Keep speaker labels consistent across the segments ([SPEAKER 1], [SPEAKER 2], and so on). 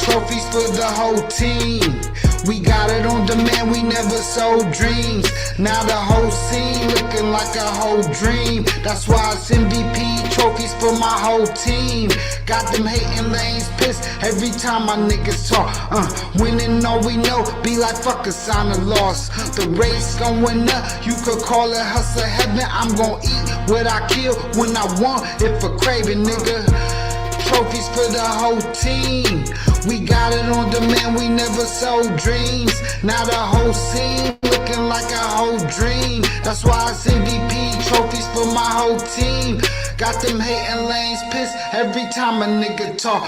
[SPEAKER 1] Trophies for the whole team. We got it on demand, we never sold dreams. Now the whole scene looking like a whole dream. That's why it's MVP trophies for my whole team. Got them hating lanes pissed every time my niggas talk. Winning all we know, be like fuck a sign of loss. The race going up, you could call it hustle heaven. I'm gon' eat what I kill when I want it for craving, nigga. Trophies for the whole team. We got it on demand, we never sold dreams. Now the whole scene looking like a whole dream. That's why it's MVP trophies for my whole team. Got them hating lanes pissed every time a nigga talk.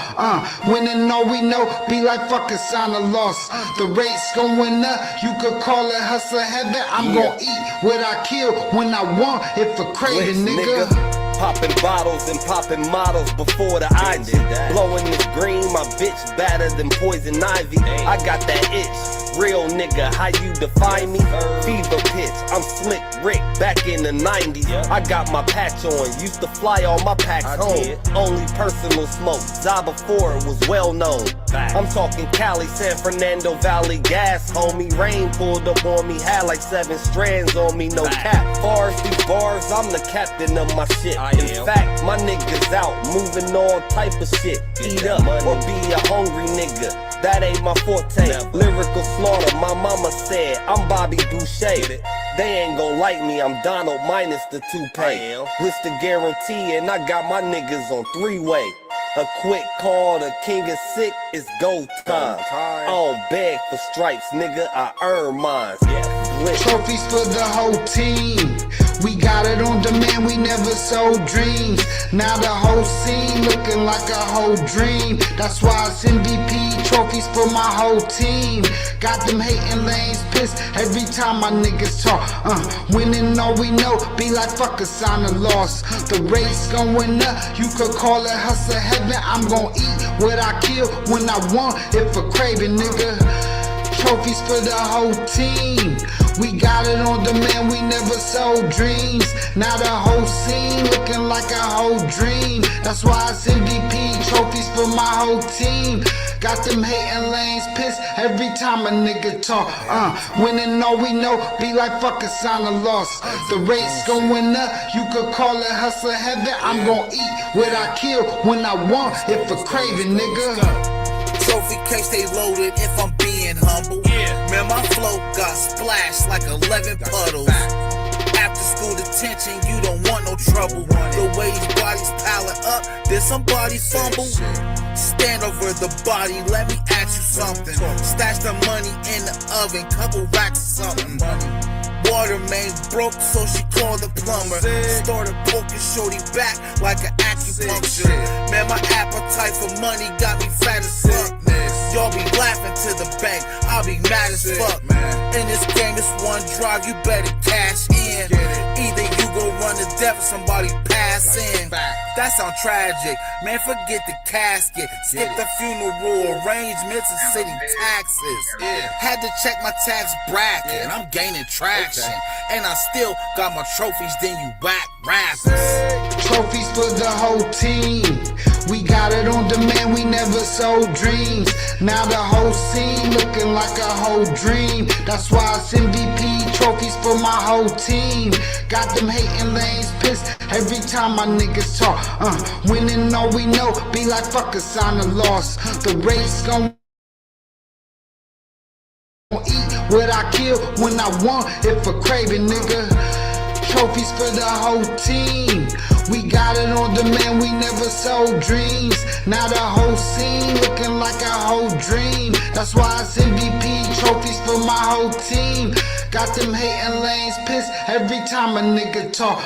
[SPEAKER 1] Winning all we know, be like fuck a sign of loss. The race going up, you could call it hustle heaven. I'm gon' eat what I kill when I want it for craving, nigga.
[SPEAKER 2] Popping bottles and popping models before the IG. Blowing this green, my bitch better than poison ivy. I got that itch, real nigga, how you define me? Fever pitch, I'm slick Rick back in the 90s. I got my patch on, used to fly all my packs home. Only personal smoke, die before it was well known. I'm talking Cali, San Fernando Valley gas, homie. Rain pulled up on me, had like 7 strands on me, no cap. Bars, these bars, I'm the captain of my shit. In fact, my niggas out, moving all type of shit. Eat up or be a hungry nigga, that ain't my forte. Lyrical slaughter, my mama said, I'm Bobby Boucher. They ain't gon' like me, I'm Donald minus the toupee. List the guarantee and I got my niggas on 3-way. A quick call, the king is sick, it's go time. I don't beg for stripes, nigga, I earn mine.
[SPEAKER 1] Trophies for the whole team. We got it on demand, we never sold dreams. Now the whole scene looking like a whole dream. That's why it's MVP trophies for my whole team. Got them hating lanes pissed every time my niggas talk. Winning all we know, be like fuck a sign of loss. The race going up, you could call it hustle heaven. I'm gon' eat what I kill when I want it for craving, nigga. Trophies for the whole team. We got it on demand, we never sold dreams. Now the whole scene looking like a whole dream. That's why it's MVP trophies for my whole team. Got them hating lanes pissed every time a nigga talk. Winning all we know, be like fuck a sign of loss. The race going up, you could call it hustle heaven. I'm gon' eat what I kill when I want it for craving, nigga.
[SPEAKER 3] Trophy case they loaded if I'm being humble. Man, my flow got splashed like 11 puddles. After school detention, you don't want no trouble. The way these bodies piling up, did somebody fumble? Stand over the body, let me ask you something. Stash the money in the oven, couple racks or something. Water main broke, so she called the plumber. Started poking shorty back like an acupuncture. Man, my appetite for money got me fat as fuck. Y'all be laughing to the bank, I'll be mad as fuck. In this game, it's one drive, you better cash in. Either you gon' run to death or somebody pass in. That sound tragic, man, forget the casket. Skip the funeral arrangements and city taxes. Had to check my tax bracket, I'm gaining traction. And I still got my trophies, then you whack rappers.
[SPEAKER 1] Trophies for the whole team. We got it on demand, we never sold dreams. Now the whole scene looking like a whole dream. That's why it's MVP trophies for my whole team. Got them hating lanes pissed every time my niggas talk. Winning all we know, be like fuck a sign of loss. The race gon' eat what I kill when I want it for craving, nigga. Trophies for the whole team. We got it on demand, we never sold dreams. Now the whole scene looking like a whole dream. That's why it's MVP trophies for my whole team. Got them hating lanes pissed every time a nigga talk.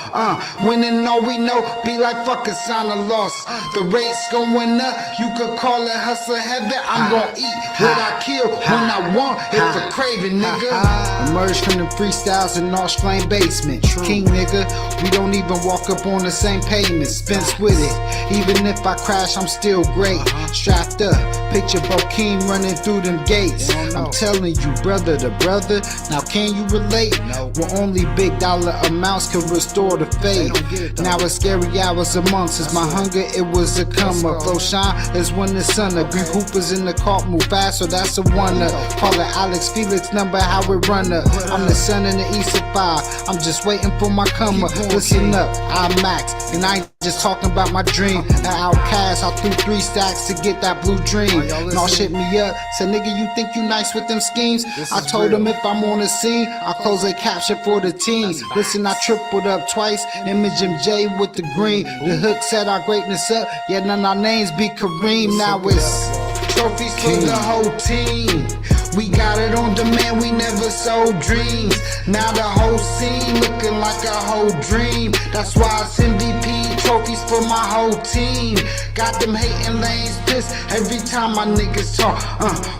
[SPEAKER 1] Winning all we know, be like fuck a sign of loss. The race going up, you could call it hustle heaven. I'm gon' eat what I kill when I want it for craving, nigga.
[SPEAKER 4] Emerged from the freestyles in North Flame basement. King nigga, we don't even walk up on the same pavement. Spence with it, even if I crash, I'm still great. Strapped up, picture Bokeem running through them gates. I'm telling you, brother to brother, now can you relate? Well, only big dollar amounts can restore the faith. Now it's scary hours amongst us. My hunger, it was a come up. Flow shine is when the sun up. Green Hoopers in the cart move fast, so that's a wonder. Call it Alex Felix number, how it run up. I'm the son in the east of 5. I'm just waiting for my come up. Listen up, I'm Max, and I ain't just talking about my dream. An outcast, I threw 3 stacks to get that blue dream. Y'all shit me up. Said, nigga, you think you nice with them schemes? I told them if I'm on the scene, I'll close a caption for the teens. Listen, I tripled up twice. Image MJ with the green. The hook set our greatness up. Yeah, none of our names be Kareem. Now it's
[SPEAKER 1] trophies for the whole team. We got it on demand, we never sold dreams. Now the whole scene looking like a whole dream. That's why it's MVP, trophies for my whole team. Got them hating lanes pissed every time my niggas talk.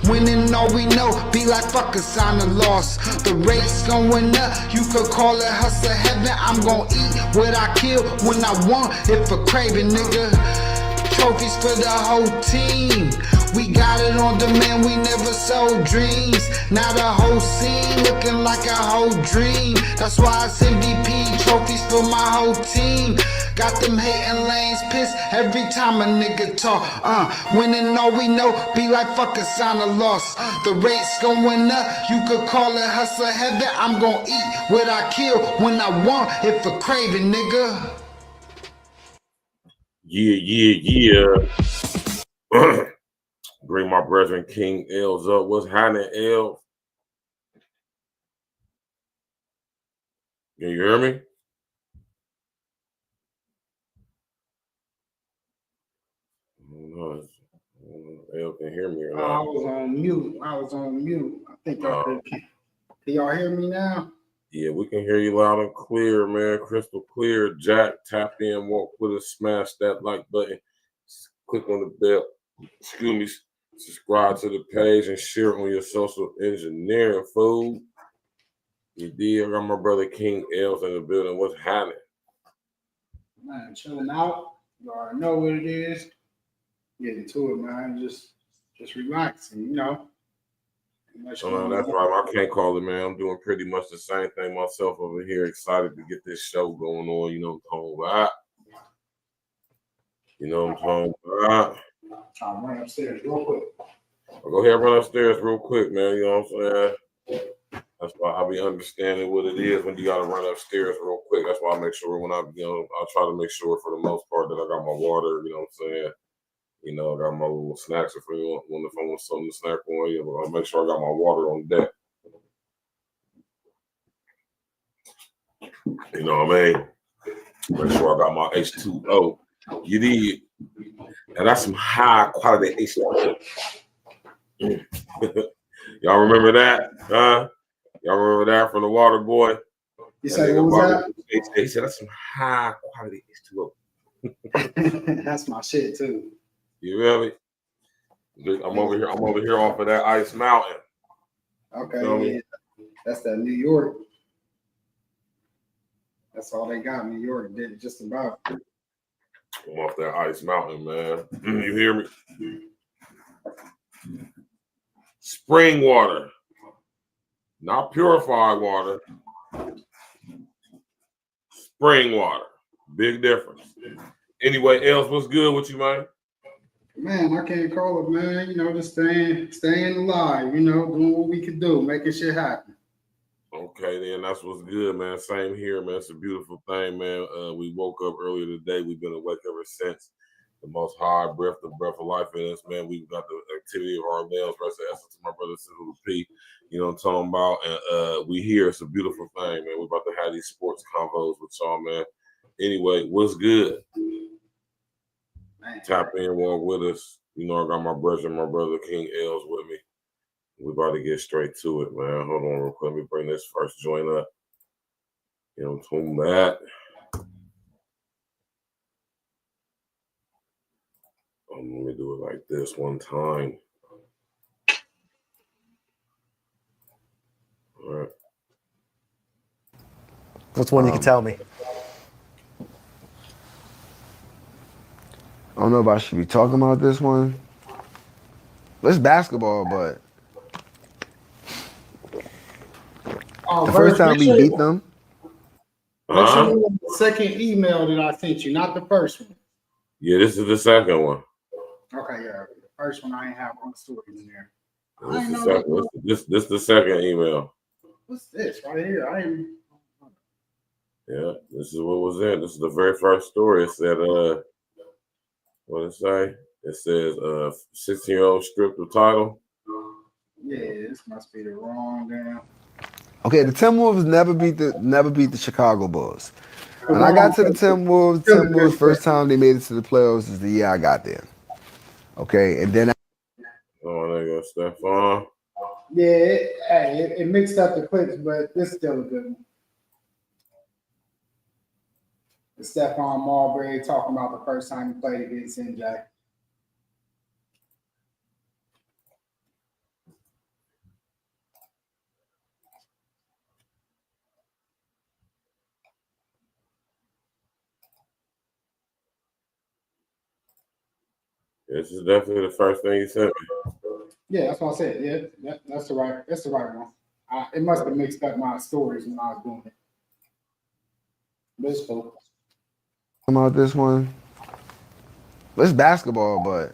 [SPEAKER 1] Winning all we know, be like fuck a sign of loss. The race going up, you could call it hustle heaven. I'm gon' eat what I kill when I want, if a craving, nigga. Trophies for the whole team. We got it on demand, we never sold dreams. Now the whole scene looking like a whole dream. That's why it's MVP, trophies for my whole team. Got them hating lanes pissed every time a nigga talk. Winning all we know, be like fuck a sign of loss. The rate's going up, you could call it hustle heaven. I'm gon' eat what I kill when I want, if a craving, nigga.
[SPEAKER 5] Yeah. Bring my brethren King L's up. What's happening, L? Can you hear me? L can hear me or not.
[SPEAKER 4] I was on mute. I think I could. Can y'all hear me now?
[SPEAKER 5] Yeah, we can hear you loud and clear, man. Crystal clear. Jack, tap in, walk with us, smash that like button. Click on the bell. Excuse me. Subscribe to the page and share on your social engineering, fool. You did. I got my brother King L's in the building. What's happening?
[SPEAKER 4] Man, chilling out. You already know what it is. Getting to it, man. Just relaxing, you know.
[SPEAKER 5] That's right. I can't call it, man. I'm doing pretty much the same thing myself over here. Excited to get this show going on. You know what I'm talking about. You know what I'm talking about.
[SPEAKER 4] I'll run upstairs real quick.
[SPEAKER 5] I'll go ahead and run upstairs real quick, man. You know what I'm saying? That's why I'll be understanding what it is when you got to run upstairs real quick. That's why I make sure when I try to make sure for the most part that I got my water, you know what I'm saying? You know, I got my little snacks if I want something to snack on, I'll make sure I got my water on deck. You know what I mean? Make sure I got my H2O. You did. And that's some high quality H2O. Y'all remember that? Huh? Y'all remember that from the water boy?
[SPEAKER 4] You said what was that?
[SPEAKER 5] He said that's some high quality
[SPEAKER 4] H2O. That's my shit too.
[SPEAKER 5] You feel me? I'm over here off of that Ice Mountain.
[SPEAKER 4] Okay, you know yeah. That's that New York. That's all they got. New York did just about.
[SPEAKER 5] I'm off that Ice Mountain, man. You hear me? Spring water, not purified water. Spring water, big difference. Anyway, else, what's good with you, man?
[SPEAKER 4] Man, I can't call it, man. You know, just staying alive. You know, doing what we can do, making shit happen. Okay,
[SPEAKER 5] then that's what's good, man. Same here, man. It's a beautiful thing, man. We woke up earlier today. We've been awake ever since. The Most High breath, the breath of life in us, man. We've got the activity of our nails. Rest of essence to my brother Sizzle P. You know what I'm talking about? And we here. It's a beautiful thing, man. We're about to have these sports convos with y'all, man. Anyway, what's good? Man. Tap in, walk with us. You know, I got my brother King L's with me. We're about to get straight to it, man. Hold on real quick. Let me bring this first joint up. You know what I'm talking about? Let me do it like this one time. All right.
[SPEAKER 6] What's one you can tell me?
[SPEAKER 7] I don't know if I should be talking about this one. It's basketball, but
[SPEAKER 4] Oh,
[SPEAKER 7] The first
[SPEAKER 4] Verse,
[SPEAKER 7] time we beat them.
[SPEAKER 4] make sure
[SPEAKER 5] Huh?
[SPEAKER 4] you have the second email that I sent you, not the first one.
[SPEAKER 5] Yeah, this is the second one.
[SPEAKER 4] Okay, yeah. The first one I ain't have one story in there. I
[SPEAKER 5] This
[SPEAKER 4] ain't
[SPEAKER 5] is
[SPEAKER 4] know
[SPEAKER 5] the
[SPEAKER 4] that.
[SPEAKER 5] second. This the second email.
[SPEAKER 4] What's this right here? I ain't.
[SPEAKER 5] Yeah, this is what was in. This is the very first story. It said, what it say? It says, 16-year-old stripped the title.
[SPEAKER 4] Yeah, this must be the wrong damn.
[SPEAKER 7] Okay, the Timberwolves never beat the Chicago Bulls.
[SPEAKER 4] The
[SPEAKER 7] When I
[SPEAKER 4] wrong
[SPEAKER 7] got to the
[SPEAKER 4] person.
[SPEAKER 7] Timberwolves first time they made it to the playoffs is the year I got there. Okay, and then
[SPEAKER 5] Oh, there goes Stephon.
[SPEAKER 4] Yeah, it mixed up the clips, but it's still a good one. It's Stephon Marbury talking about the first time he played against NJ.
[SPEAKER 5] This is definitely the first thing he sent me.
[SPEAKER 4] Yeah, that's what I said. Yeah, that's the right one. It must have mixed up my stories when I was doing it. But it's cool.
[SPEAKER 7] about this one, it's basketball, but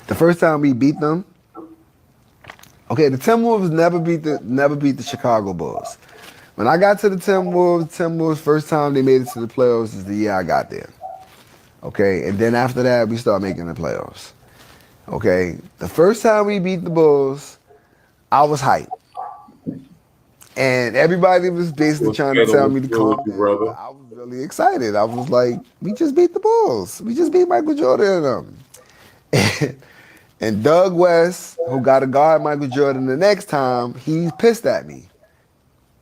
[SPEAKER 7] the first time we beat them. Okay, the Timberwolves never beat the Chicago Bulls. When I got to the Timberwolves first time they made it to the playoffs is the year I got there. Okay, and then after that we start making the playoffs. Okay, the first time we beat the Bulls, I was hyped. And everybody was basically trying to tell me to calm down, but I was really excited. I was like, we just beat the Bulls. We just beat Michael Jordan and them. And Doug West, who got to guard Michael Jordan the next time, he's pissed at me.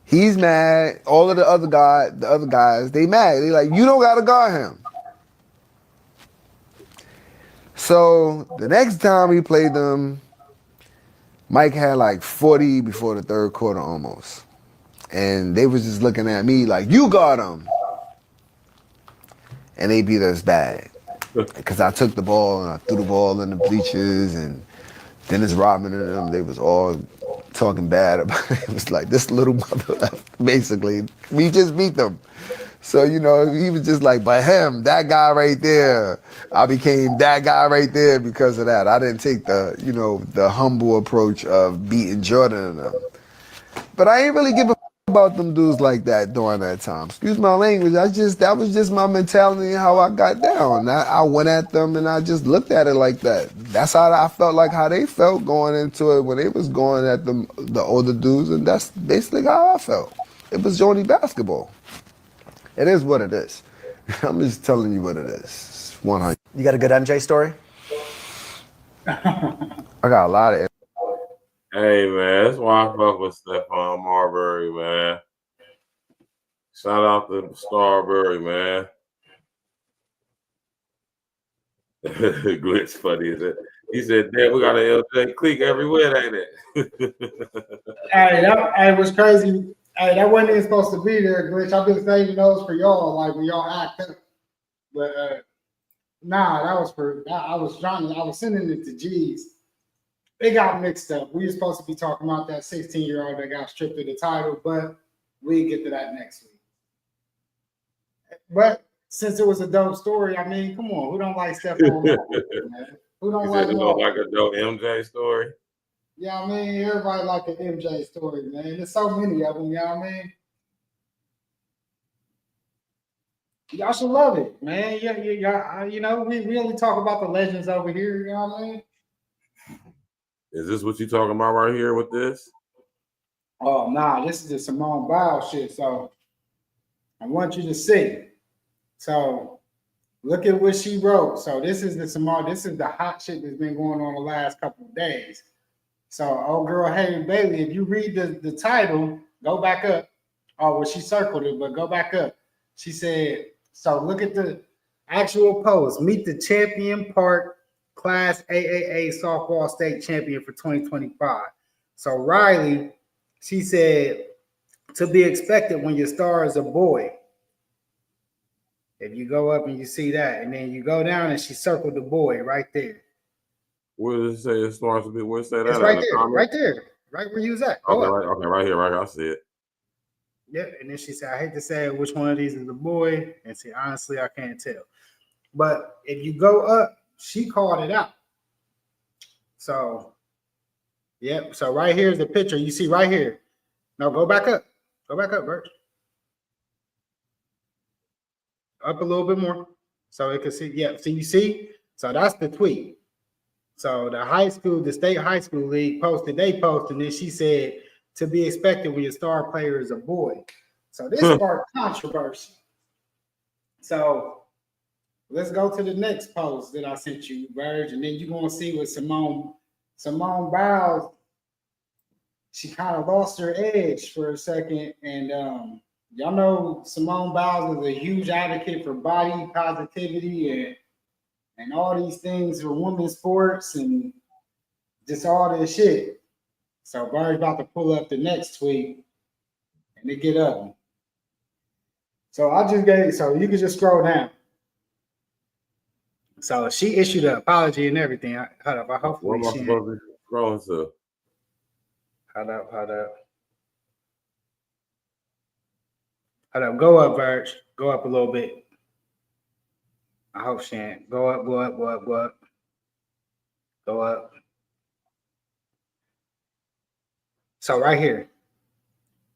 [SPEAKER 7] He's mad. All of the other guys, they mad. They like, you don't got to guard him. So the next time we played them, Mike had like 40 before the third quarter almost. And they was just looking at me like, you got him. And they beat us bad. Because I took the ball and I threw the ball in the bleachers and Dennis Rodman and them, they was all talking bad about it. It was like, this little mother, basically, we just beat them. So, you know, he was just like, but him, that guy right there, I became that guy right there because of that. I didn't take the humble approach of beating Jordan and them. But I ain't really give a about them dudes like that during that time. Excuse my language. That was just my mentality and how I got down. I went at them and I just looked at it like that. That's how I felt like how they felt going into it when they was going at the older dudes, and that's basically how I felt. It was only basketball. It is what it is. I'm just telling you what it is. 100.
[SPEAKER 6] You got a good MJ story?
[SPEAKER 7] I got a lot of.
[SPEAKER 5] Hey man, that's why I fuck with Stephon Marbury, man. Shout out to Starbury, man. Glitch funny is it? He said, "Damn, we got an LJ clique everywhere, ain't it?"
[SPEAKER 4] Hey, that was crazy. Hey, that wasn't even supposed to be there, Glitch. I've been saving those for y'all, like when y'all act up. But nah, that was for. I was sending it to G's. It got mixed up. We were supposed to be talking about that 16-year-old that got stripped of the title, but we get to that next week. But since it was a dope story, I mean, come on, who don't like Stephon Marbury, man? Who don't like
[SPEAKER 5] a dope MJ story?
[SPEAKER 4] Yeah, I mean, everybody like an MJ story, man. There's so many of them, you know what I mean? Y'all should love it, man. Yeah, you know, we only talk about the legends over here, you know what I mean?
[SPEAKER 5] Is this what you talking about right here with this?
[SPEAKER 4] Oh, nah, this is the Simone Biles shit, so I want you to see. So look at what she wrote. So this is the hot shit that's been going on the last couple of days. So old girl Haley Bailey, if you read the title, go back up. Oh, well, she circled it, but go back up. She said, so look at the actual post. Meet the Champion Park Class AAA softball state champion for 2025. So Riley, she said, to be expected when your star is a boy. If you go up and you see that, and then you go down and she circled the boy right there.
[SPEAKER 5] Where does it say it starts to be? Where does it say that?
[SPEAKER 4] It's right there, right where you was at. Go
[SPEAKER 5] Okay,
[SPEAKER 4] up.
[SPEAKER 5] right here. I see it.
[SPEAKER 4] Yep. And then she said, I hate to say which one of these is the boy. And see, honestly, I can't tell. But if you go up, she called it out. So, yep. So right here's the picture. You see right here. Now go back up. Go back up, Bert. Up a little bit more. So it can see. Yeah. So you see? So that's the tweet. So the state high school league posted, and then she said, to be expected when your star player is a boy. So this sparked controversy. So let's go to the next post that I sent you, Verge, and then you're gonna see what Simone Biles, she kind of lost her edge for a second. And y'all know Simone Biles is a huge advocate for body positivity and all these things for women's sports and just all this shit. So Barry's about to pull up the next tweet and they get up. So I just gave, so you can just scroll down. So she issued an apology and everything. Hold up, I hopefully
[SPEAKER 5] what am I supposed to be scrolling to?
[SPEAKER 4] Hold up. Go up, Verge. Go up a little bit. I hope she ain't. Go up. Go up. So right here.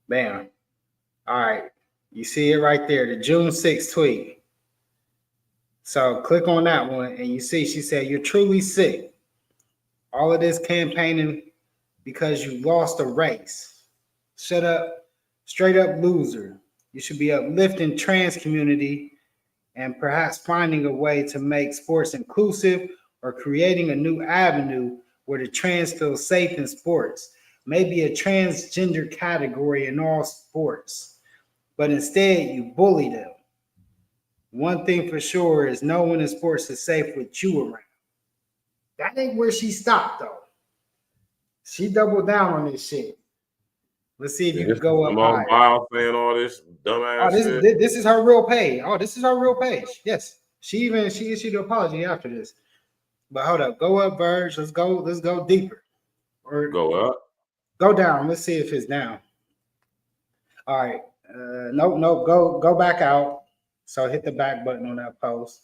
[SPEAKER 4] Bam. All right. You see it right there, the June 6th tweet. So click on that one and you see she said, you're truly sick. All of this campaigning because you lost a race. Shut up. Straight up loser. You should be uplifting trans community and perhaps finding a way to make sports inclusive or creating a new avenue where the trans feel safe in sports. Maybe a transgender category in all sports. But instead, you bully them. One thing for sure is no one in sports is safe with you around. That ain't where she stopped, though. She doubled down on this shit. Let's see if you can go up higher.
[SPEAKER 5] Biles saying all this dumbass shit.
[SPEAKER 4] This is her real page. Oh, this is her real page. Yes. She issued an apology after this. But hold up. Go up, Verge. Let's go deeper. Or
[SPEAKER 5] go up.
[SPEAKER 4] Go down. Let's see if it's down. All right. Nope. Go back out. So hit the back button on that post.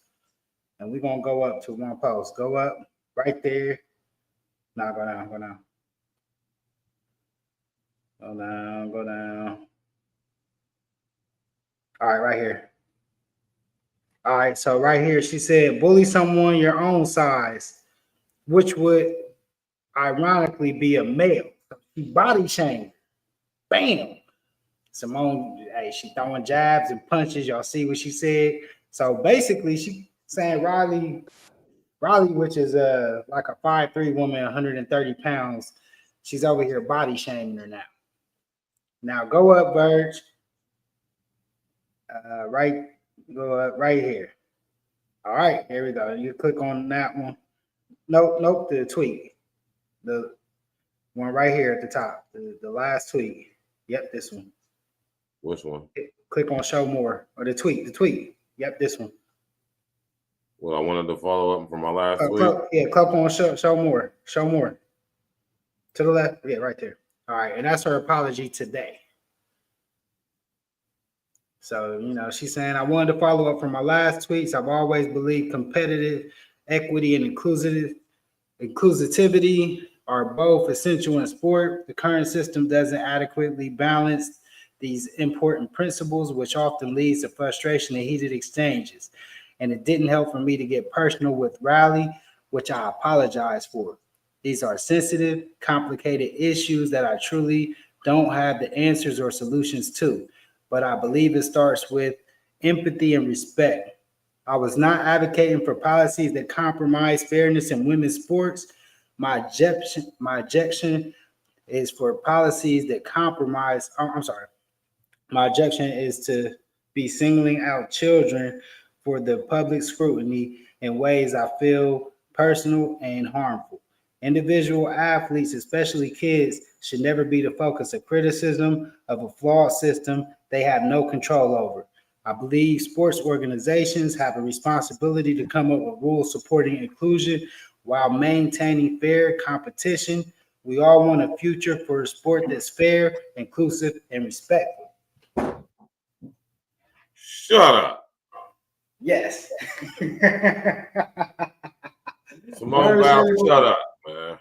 [SPEAKER 4] And we're gonna go up to one post. Go up right there. Now go down. Go down. All right, right here. All right, so right here, she said, bully someone your own size, which would ironically be a male. She body shamed. Bam. Simone, hey, she throwing jabs and punches. Y'all see what she said? So basically, she saying Riley, which is like a 5'3" woman, 130 pounds, she's over here body shaming her now. Now go up, Verge. Go up right here. All right, here we go. You click on that one. Nope, the tweet. The one right here at the top. The last tweet. Yep, this one.
[SPEAKER 5] Which one?
[SPEAKER 4] Click on show more. Or the tweet. Yep, this one.
[SPEAKER 5] Well, I wanted to follow up from my last tweet.
[SPEAKER 4] Click on show more. Show more. To the left. Yeah, right there. All right, and that's her apology today. So, she's saying, I wanted to follow up from my last tweets. I've always believed competitive equity and inclusivity are both essential in sport. The current system doesn't adequately balance these important principles, which often leads to frustration and heated exchanges. And it didn't help for me to get personal with Riley, which I apologize for. These are sensitive, complicated issues that I truly don't have the answers or solutions to. But I believe it starts with empathy and respect. I was not advocating for policies that compromise fairness in women's sports. My objection is for policies that compromise. My objection is to be singling out children for the public scrutiny in ways I feel personal and harmful. Individual athletes, especially kids, should never be the focus of criticism of a flawed system they have no control over. I believe sports organizations have a responsibility to come up with rules supporting inclusion while maintaining fair competition. We all want a future for a sport that's fair, inclusive, and respectful.
[SPEAKER 5] Shut up.
[SPEAKER 4] Yes.
[SPEAKER 5] Simone Biles, shut up, man.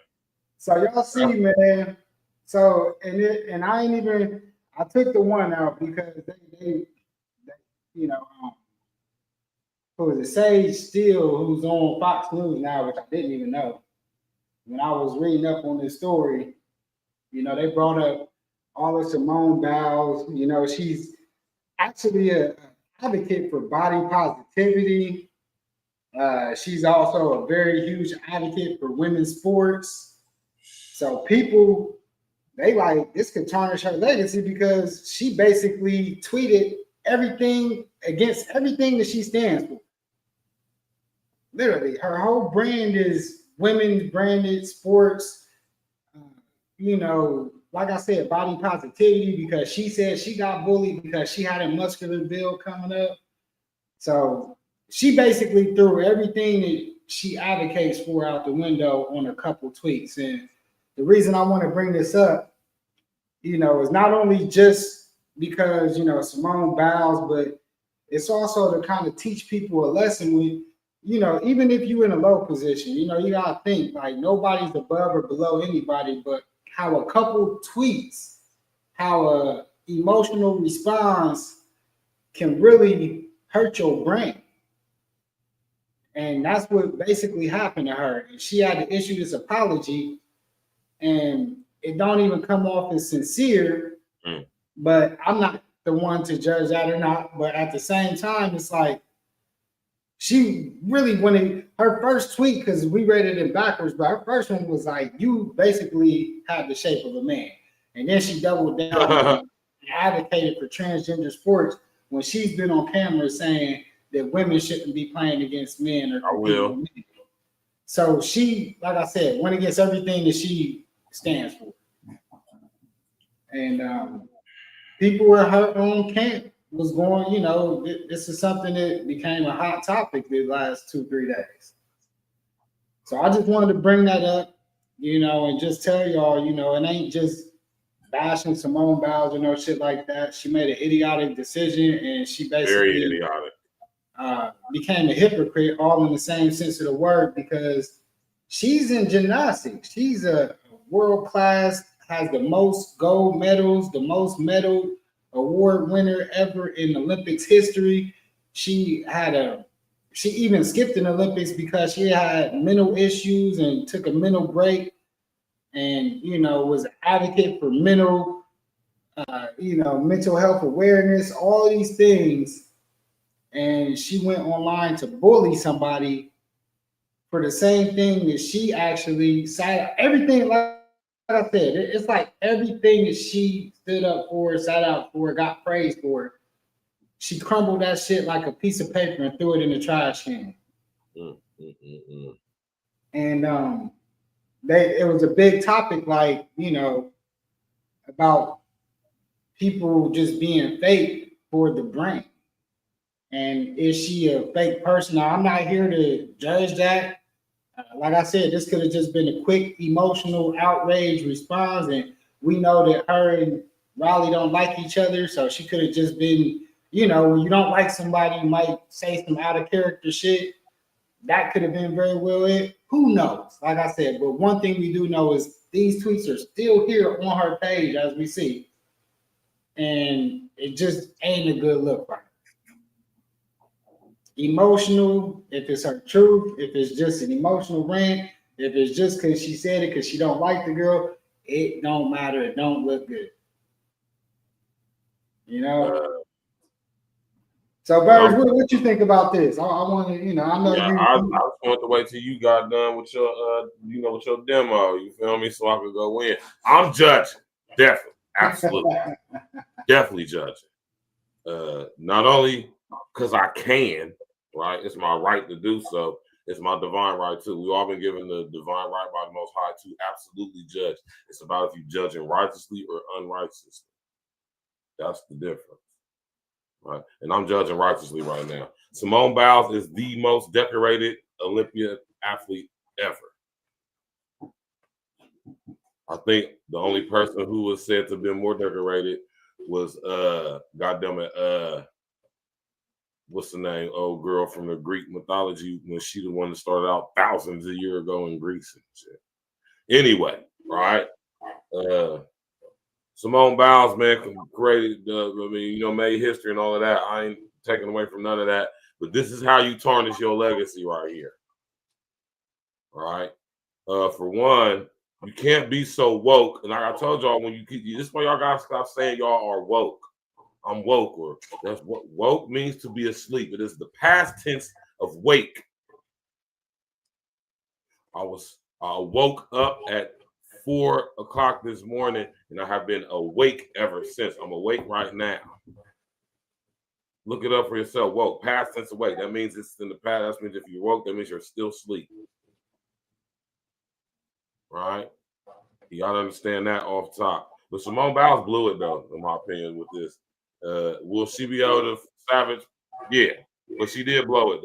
[SPEAKER 4] So y'all see, man. So and I ain't even. I took the one out because they you know, who is it? Sage Steele, who's on Fox News now, which I didn't even know. When I was reading up on this story, you know, they brought up all of Simone Biles. You know, she's actually a advocate for body positivity. She's also a very huge advocate for women's sports. So people, they like this could tarnish her legacy because she basically tweeted everything against everything that she stands for. Literally, her whole brand is women's branded sports. You know, like I said, body positivity because she said she got bullied because she had a muscular build coming up. So she basically threw everything that she advocates for out the window on a couple tweets. And the reason I want to bring this up, you know, is not only just because, you know, Simone Biles, but it's also to kind of teach people a lesson with, you know, even if you're in a low position, you know, you got to think like nobody's above or below anybody, but how a couple tweets, how a emotional response can really hurt your brain. And that's what basically happened to her. And she had to issue this apology, and it don't even come off as sincere. But I'm not the one to judge that or not. But at the same time, it's like she really wanted her first tweet, because we read it in backwards, but her first one was like, you basically have the shape of a man. And then she doubled down and advocated for transgender sports when she's been on camera saying that women shouldn't be playing against men or
[SPEAKER 5] will.
[SPEAKER 4] Men. So she, like I said, went against everything that she stands for. And people in her own camp was going, you know, this is something that became a hot topic the last 2-3 days. So I just wanted to bring that up, you know, and just tell y'all, you know, it ain't just bashing Simone Biles or no shit like that. She made an idiotic decision, and she basically
[SPEAKER 5] very idiotic.
[SPEAKER 4] Became a hypocrite, all in the same sense of the word, because she's in gymnastics. She's a world class, has the most gold medals, the most medal award winner ever in Olympics history. She even skipped an Olympics because she had mental issues and took a mental break, and you know, was an advocate for mental health awareness, all these things. And she went online to bully somebody for the same thing that she actually sat everything. Like I said, it's like everything that she stood up for, sat out for, got praised for, she crumbled that shit like a piece of paper and threw it in the trash can. And it was a big topic, like, you know, about people just being fake for the brand. And is she a fake person? Now, I'm not here to judge that. Like I said, this could have just been a quick emotional outrage response. And we know that her and Riley don't like each other. So she could have just been, you know, when you don't like somebody, you might say some out of character shit. That could have been very well it. Who knows? Like I said, but one thing we do know is these tweets are still here on her page as we see. And it just ain't a good look right. Emotional, if it's her truth, if it's just an emotional rant, if it's just because she said it because she don't like the girl, it don't matter. It don't look good. You know? So, Burrs, what you think about this? I want to, you know, I know
[SPEAKER 5] I just want to wait till you got done with your, with your demo. You feel me? So I could go in. I'm judging, definitely, absolutely, definitely judging. Not only because I can, right? It's my right to do so. It's my divine right too. We've all been given the divine right by the Most High to absolutely judge. It's about if you judging righteously or unrighteously. That's the difference. Right. And I'm judging righteously right now. Simone Biles is the most decorated Olympian athlete ever. I think the only person who was said to have been more decorated was goddamn it, what's the name? Old girl from the Greek mythology when she the one that started out thousands of years ago in Greece and shit. Anyway, right? Simone Biles, man, created, made history and all of that. I ain't taking away from none of that. But this is how you tarnish your legacy right here. All right. For one, you can't be so woke. And like I told y'all, when this is why y'all gotta stop saying y'all are woke. I'm woke, or that's what woke means, to be asleep. It is the past tense of wake. I woke up at 4 o'clock this morning, and I have been awake ever since. I'm awake right now. Look it up for yourself. Woke, past tense awake. That means it's in the past. That means if you woke, that means you're still asleep. Right? You gotta understand that off top. But Simone Biles blew it though, in my opinion, with this. Will she be able to savage? Yeah, but she did blow it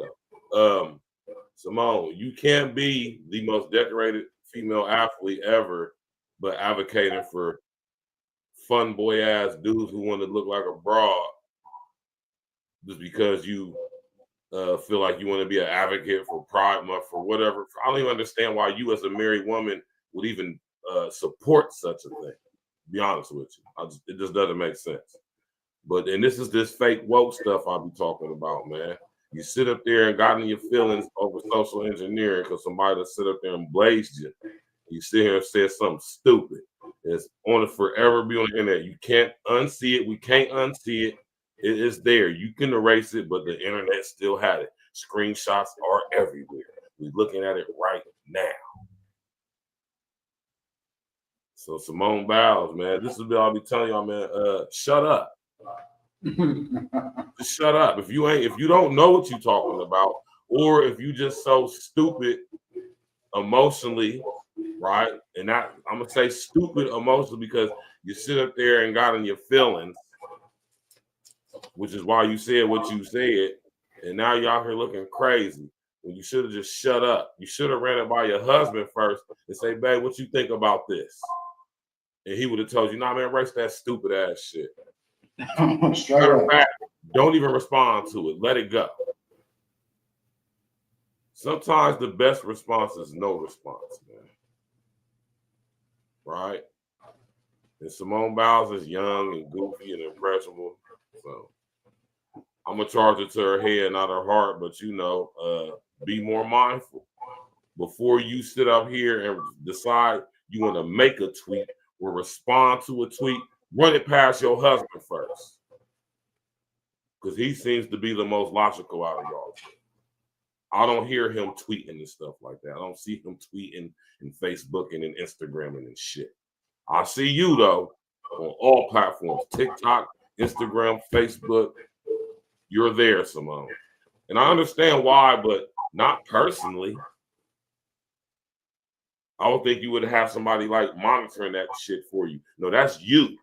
[SPEAKER 5] though. Simone, you can't be the most decorated female athlete ever, but advocating for fun boy ass dudes who want to look like a broad just because you feel like you want to be an advocate for Pride Month or whatever. I don't even understand why you, as a married woman, would even support such a thing. To be honest with you, it just doesn't make sense. And this is this fake woke stuff I'll be talking about, man. You sit up there and got in your feelings over social engineering because somebody that sit up there and blazed you. You sit here and say something stupid. It's on it forever be on the internet. You can't unsee it. We can't unsee it. It is there. You can erase it, but the internet still had it. Screenshots are everywhere. We're looking at it right now. So Simone Biles, man, this is what I'll be telling y'all, man. Shut up. Just shut up. If you don't know what you're talking about, or if you just so stupid emotionally, right? And I'm gonna say stupid emotionally because you sit up there and got in your feelings, which is why you said what you said, and now you're out here looking crazy. When you should have just shut up. You should have ran it by your husband first and say, babe, what you think about this? And he would have told you, nah, man, erase that stupid ass shit. Matter of fact, don't even respond to it. Let it go. Sometimes the best response is no response, man. Right? And Simone Biles is young and goofy and impressionable. So I'm going to charge it to her head, not her heart. But, be more mindful. Before you sit up here and decide you want to make a tweet or respond to a tweet, run it past your husband first. Because he seems to be the most logical out of y'all. I don't hear him tweeting and stuff like that. I don't see him tweeting and Facebooking and Instagramming and shit. I see you, though, on all platforms. TikTok, Instagram, Facebook. You're there, Simone. And I understand why, but not personally. I don't think you would have somebody like monitoring that shit for you. No, that's you.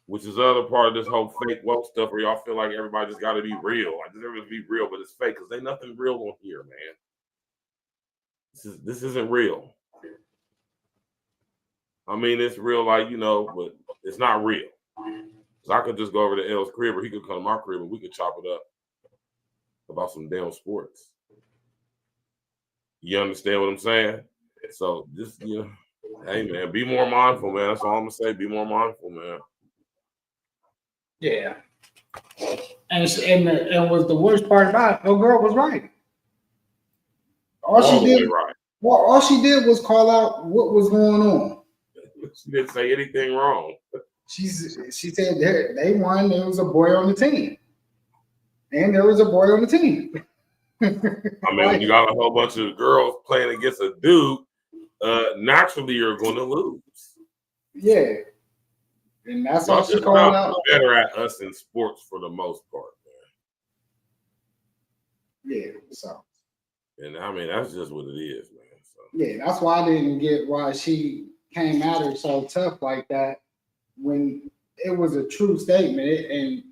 [SPEAKER 5] Which is the other part of this whole fake woke stuff where y'all feel like everybody just got to be real. Like, this everything be real, but it's fake because ain't nothing real on here, man. This isn't real. I mean, it's real, but it's not real. Because I could just go over to L's crib or he could come to my crib and we could chop it up about some damn sports. You understand what I'm saying? So just, hey, man, be more mindful, man. That's all I'm going to say. Be more mindful, man.
[SPEAKER 4] Yeah. And was the worst part about it, the girl was right. All she did was call out what was going on.
[SPEAKER 5] She didn't say anything wrong.
[SPEAKER 4] She said they won. There was a boy on the team. And there was a boy on the team.
[SPEAKER 5] I mean, when you got a whole bunch of girls playing against a dude, naturally you're going to lose.
[SPEAKER 4] Yeah. And that's all she called out.
[SPEAKER 5] Better at us in sports for the most part,
[SPEAKER 4] man. Yeah, so.
[SPEAKER 5] And I mean, that's just what it is, man. So.
[SPEAKER 4] Yeah, that's why I didn't get why she came at her so tough like that when it was a true statement. And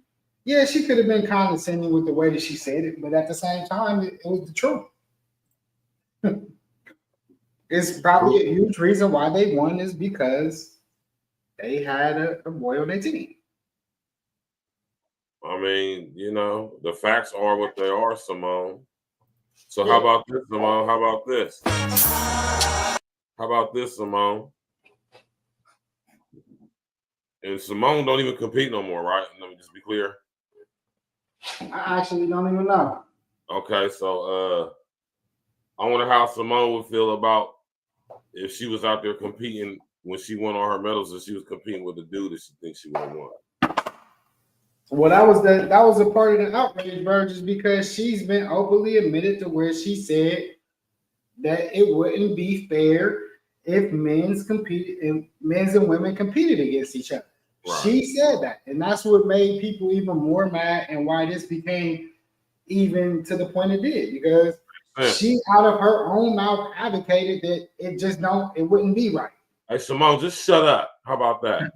[SPEAKER 4] yeah, she could have been condescending with the way that she said it, but at the same time, it was the truth. It's probably a huge reason why they won is because they had a boy on their team.
[SPEAKER 5] I mean, you know, the facts are what they are, Simone. So how about this, Simone? How about this? How about this, Simone? And Simone don't even compete no more, right? Let me just be clear.
[SPEAKER 4] I actually don't even know.
[SPEAKER 5] Okay, so I wonder how Simone would feel about if she was out there competing when she won all her medals and she was competing with a dude that she thinks she would have won.
[SPEAKER 4] Well, that was a part of the outrage, bro, just because she's been openly admitted to where she said that it wouldn't be fair if men's and women competed against each other. Right. She said that, and that's what made people even more mad, and why this became even to the point it did, because she out of her own mouth advocated that it wouldn't be right.
[SPEAKER 5] Hey, Simone, just shut up. How about that?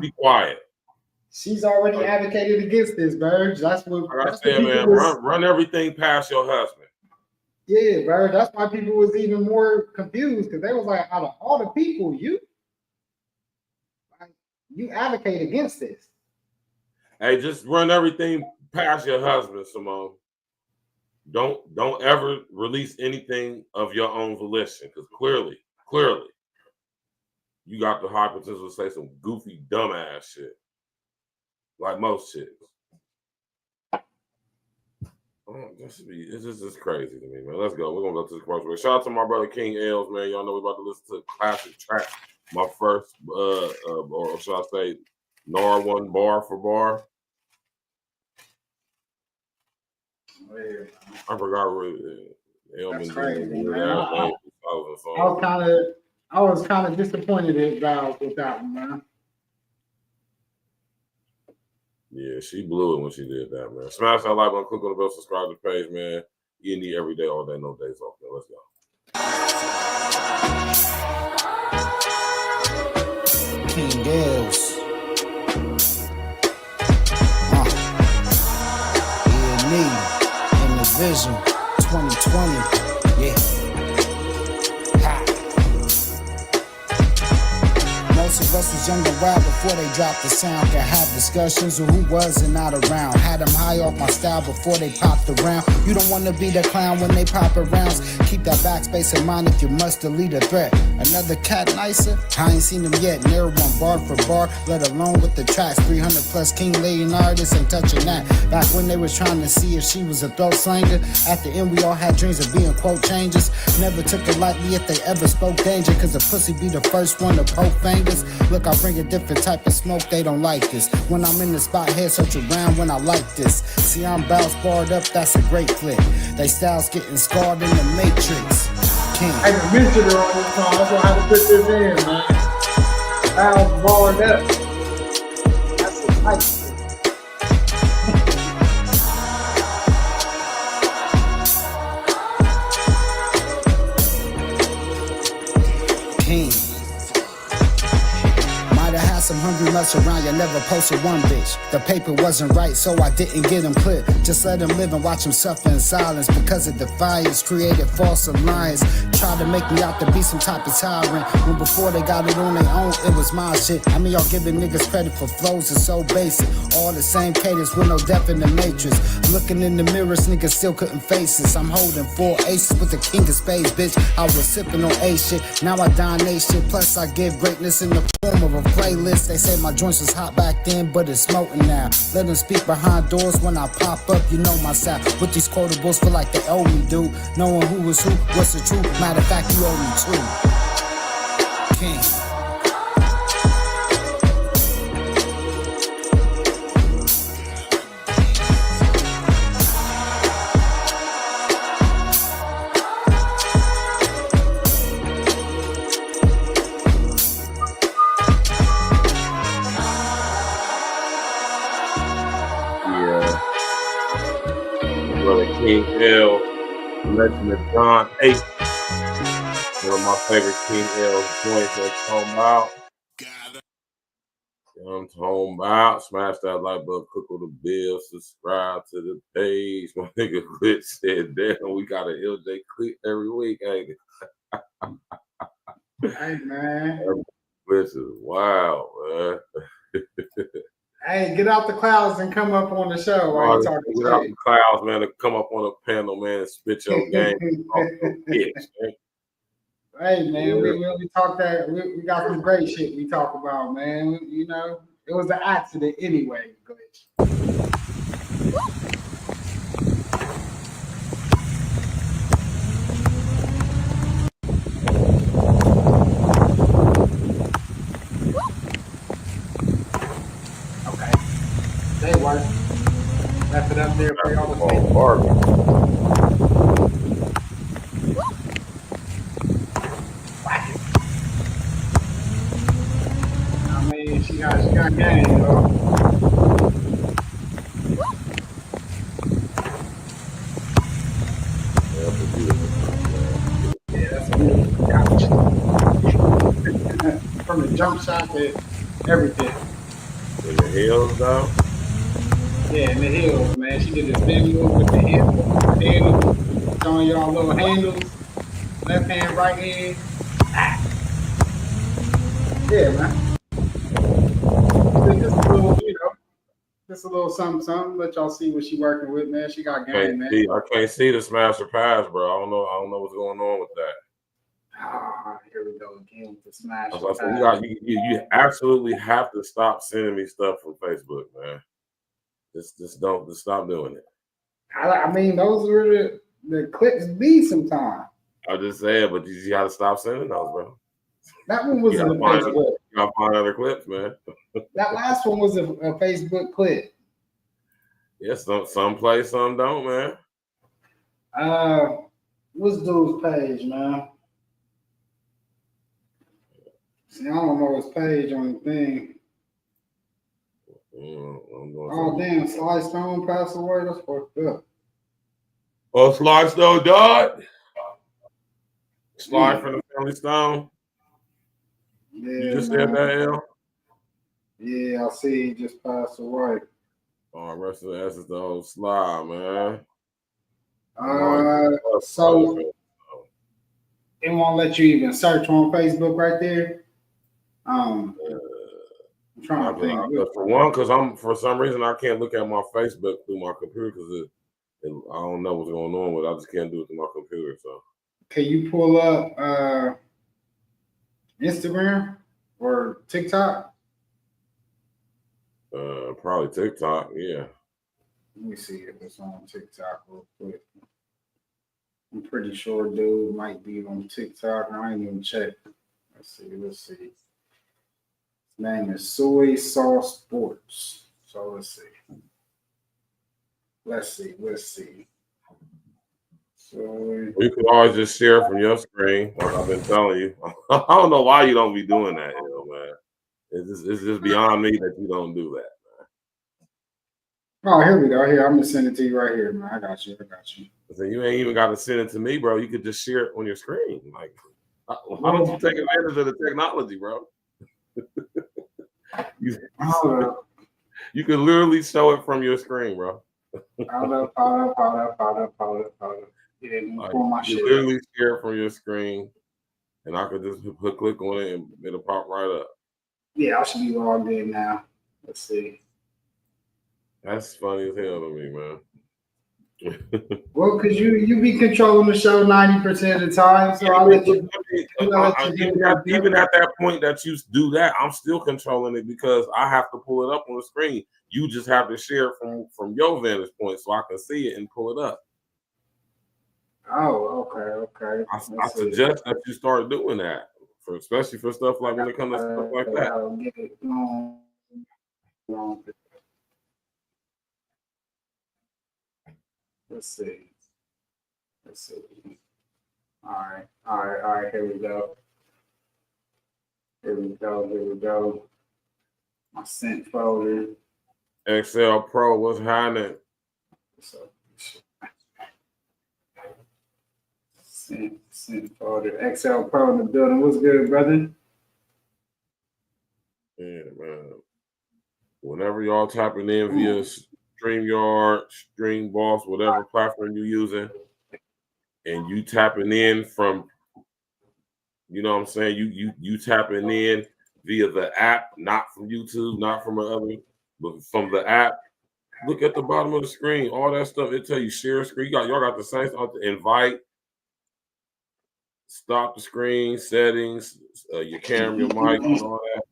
[SPEAKER 5] Be quiet.
[SPEAKER 4] She's already advocated against this, Burge. That's what
[SPEAKER 5] I said, man. Run everything past your husband.
[SPEAKER 4] Yeah, Burge. That's why people was even more confused, because they was like, out of all the people, you advocate against this.
[SPEAKER 5] Hey, just run everything past your husband, Simone. Don't ever release anything of your own volition, because clearly, you got the high potential to say some goofy, dumbass shit, like most chicks. It's just crazy to me, man. Let's go. We're gonna go to the commercial break. Shout out to my brother King Els, man. Y'all know we're about to listen to a classic track. My first, or should I say, NAR one bar for bar. I forgot really.
[SPEAKER 4] That's crazy, man. I was kind of disappointed with that one, man.
[SPEAKER 5] Yeah, she blew it when she did that, man. Smash that like button, click on the bell, subscribe to the page, man. E.N.E every day, all day, no days off, man. Let's go.
[SPEAKER 4] King Gales. E.N.E in the vision 2020. Yeah. Most of us was young and wild before they dropped the sound. Could have discussions with who was and not around. Had them high off my style before they popped around. You don't want to be the clown when they pop around. Keep that backspace in mind if you must delete a threat. Another cat nicer? I ain't seen them yet. Near one bar for bar, let alone with the tracks. 300 plus King Leonardus ain't touching that. Back when they was trying to see if she was a throat slanger. At the end we all had dreams of being quote changers. Never took it lightly if they ever spoke danger, cause the pussy be the first one to poke fingers. Look, I bring a different type of smoke, they don't like this. When I'm in the spot, head search around when I like this. See, I'm bow barred up, that's a great flick. They styles getting scarred in the Matrix. King. I can mention her on this song, that's why I had to put this in, man. Bow barred up. That's a nice thing. King. Some hungry mess around, you never posted one bitch. The paper wasn't right, so I didn't get him clipped. Just let him live and watch him suffer in silence. Because of defiance, created false alliance. Tried to make me out to be some type of tyrant. When before they got it on their own, it was my shit. I mean, y'all giving niggas credit for flows that's so basic. All the same cadence with no depth in the matrix. Looking in the mirrors, niggas still couldn't face this. I'm holding 4 aces with the king of spades, bitch. I was sipping on A shit, now I dominate shit. Plus I give greatness in the form of a playlist. They say my joints was hot back then, but it's smoking now. Let them speak behind doors when I pop up, you know my side. With these quotables, feel like they owe me, dude. Knowing who was who, what's the truth. Matter of fact, you owe me too. King.
[SPEAKER 5] King L, Legend of John 8. One of my favorite King L joints that's talking about. I'm talking about. Smash that like button, click on the bell, subscribe to the page. My nigga Glitch said, damn, we got an LJ clip every week, ain't it?
[SPEAKER 4] Hey, man.
[SPEAKER 5] Bitches, wow, man.
[SPEAKER 4] Hey, get out the clouds and come up on the show while you talking
[SPEAKER 5] Get out
[SPEAKER 4] shit.
[SPEAKER 5] the clouds, man, to come up on a panel, man, and spit your game off your pitch, man.
[SPEAKER 4] Hey, man,
[SPEAKER 5] Yeah.
[SPEAKER 4] we talk that we got some great shit we talk about, man. You know, it was an accident anyway, glitch. Okay, they work. Left it up there for y'all to see.
[SPEAKER 5] Barbie.
[SPEAKER 4] I mean, she got game, though. Yeah, that's a beautiful couch. From the jump shot to everything.
[SPEAKER 5] In the hills, though.
[SPEAKER 4] Yeah, in the hills, man. She did a spin move with the handle, showing y'all little handles. Left hand, right hand. Ah. Yeah, man. Just a little, you know, just a little something. Let y'all see what she working with, man. She got game, man.
[SPEAKER 5] I can't see the smash or pass, bro. I don't know what's going on with that.
[SPEAKER 4] Ah, here we go again with the smash.
[SPEAKER 5] You absolutely have to stop sending me stuff from Facebook, man. Just stop doing it.
[SPEAKER 4] I mean, those were the clips be sometimes.
[SPEAKER 5] I just said, but you gotta stop sending those, bro.
[SPEAKER 4] That one was a Facebook.
[SPEAKER 5] You gotta find other clips, man.
[SPEAKER 4] That last one was a Facebook clip.
[SPEAKER 5] Yes, some play, some don't, man.
[SPEAKER 4] What's dude's page, man? See, I don't know his page on the thing. Oh damn, Sly Stone passed away. That's fucked up.
[SPEAKER 5] Oh, Sly Stone died. Sly from the Family Stone.
[SPEAKER 4] Yeah,
[SPEAKER 5] you just
[SPEAKER 4] man.
[SPEAKER 5] said that, L?
[SPEAKER 4] Yeah, I see he just passed away.
[SPEAKER 5] Oh, rest of the S is the whole Sly, man.
[SPEAKER 4] So it won't let you even search on Facebook right there. I'm trying to think.
[SPEAKER 5] For one, because for some reason I can't look at my Facebook through my computer because I don't know what's going on with it. I just can't do it through my computer. So
[SPEAKER 4] can you pull up Instagram or TikTok?
[SPEAKER 5] Probably TikTok, yeah.
[SPEAKER 4] Let me see if it's on TikTok real quick. I'm pretty sure dude might be on TikTok. I ain't even checked. Let's see. His name is Soy Sauce Sports. So let's see. So
[SPEAKER 5] you can always just share from your screen, like I've been telling you. I don't know why you don't be doing that, man. It's just beyond me that you don't do that.
[SPEAKER 4] Oh, here we go. Here, I'm gonna send it to you right here, man. I got you.
[SPEAKER 5] So you ain't even got to send it to me, bro. You could just share it on your screen. Like, why don't you take advantage of the technology, bro? You can literally show it from your screen, bro.
[SPEAKER 4] Powder. Yeah, pull my shit.
[SPEAKER 5] You literally share it from your screen, and I could just click on it and it'll pop right up.
[SPEAKER 4] Yeah, I should be logged in now. Let's see.
[SPEAKER 5] That's funny as hell to me, man.
[SPEAKER 4] Well, because you be controlling the show 90% of the time, so I'll let you.
[SPEAKER 5] Even at that point that you do that, I'm still controlling it because I have to pull it up on the screen. You just have to share it from your vantage point so I can see it and pull it up.
[SPEAKER 4] Oh, okay.
[SPEAKER 5] I suggest that you start doing that, especially for stuff like when it comes to stuff like that.
[SPEAKER 4] I'll get it going. Let's see. All right. Here we go. My sent folder.
[SPEAKER 5] Excel Pro, what's happening?
[SPEAKER 4] Sent folder. Excel Pro in the building. What's good, brother?
[SPEAKER 5] Yeah, man. Whenever y'all tapping in via StreamYard, StreamBoss, whatever platform you're using, and you tapping in from You know what I'm saying? You tapping in via the app, not from YouTube, not from another, but from the app. Look at the bottom of the screen. All that stuff. It tell you share screen. Y'all got the same stuff to invite, stop the screen, settings, your camera, your mic, and all that.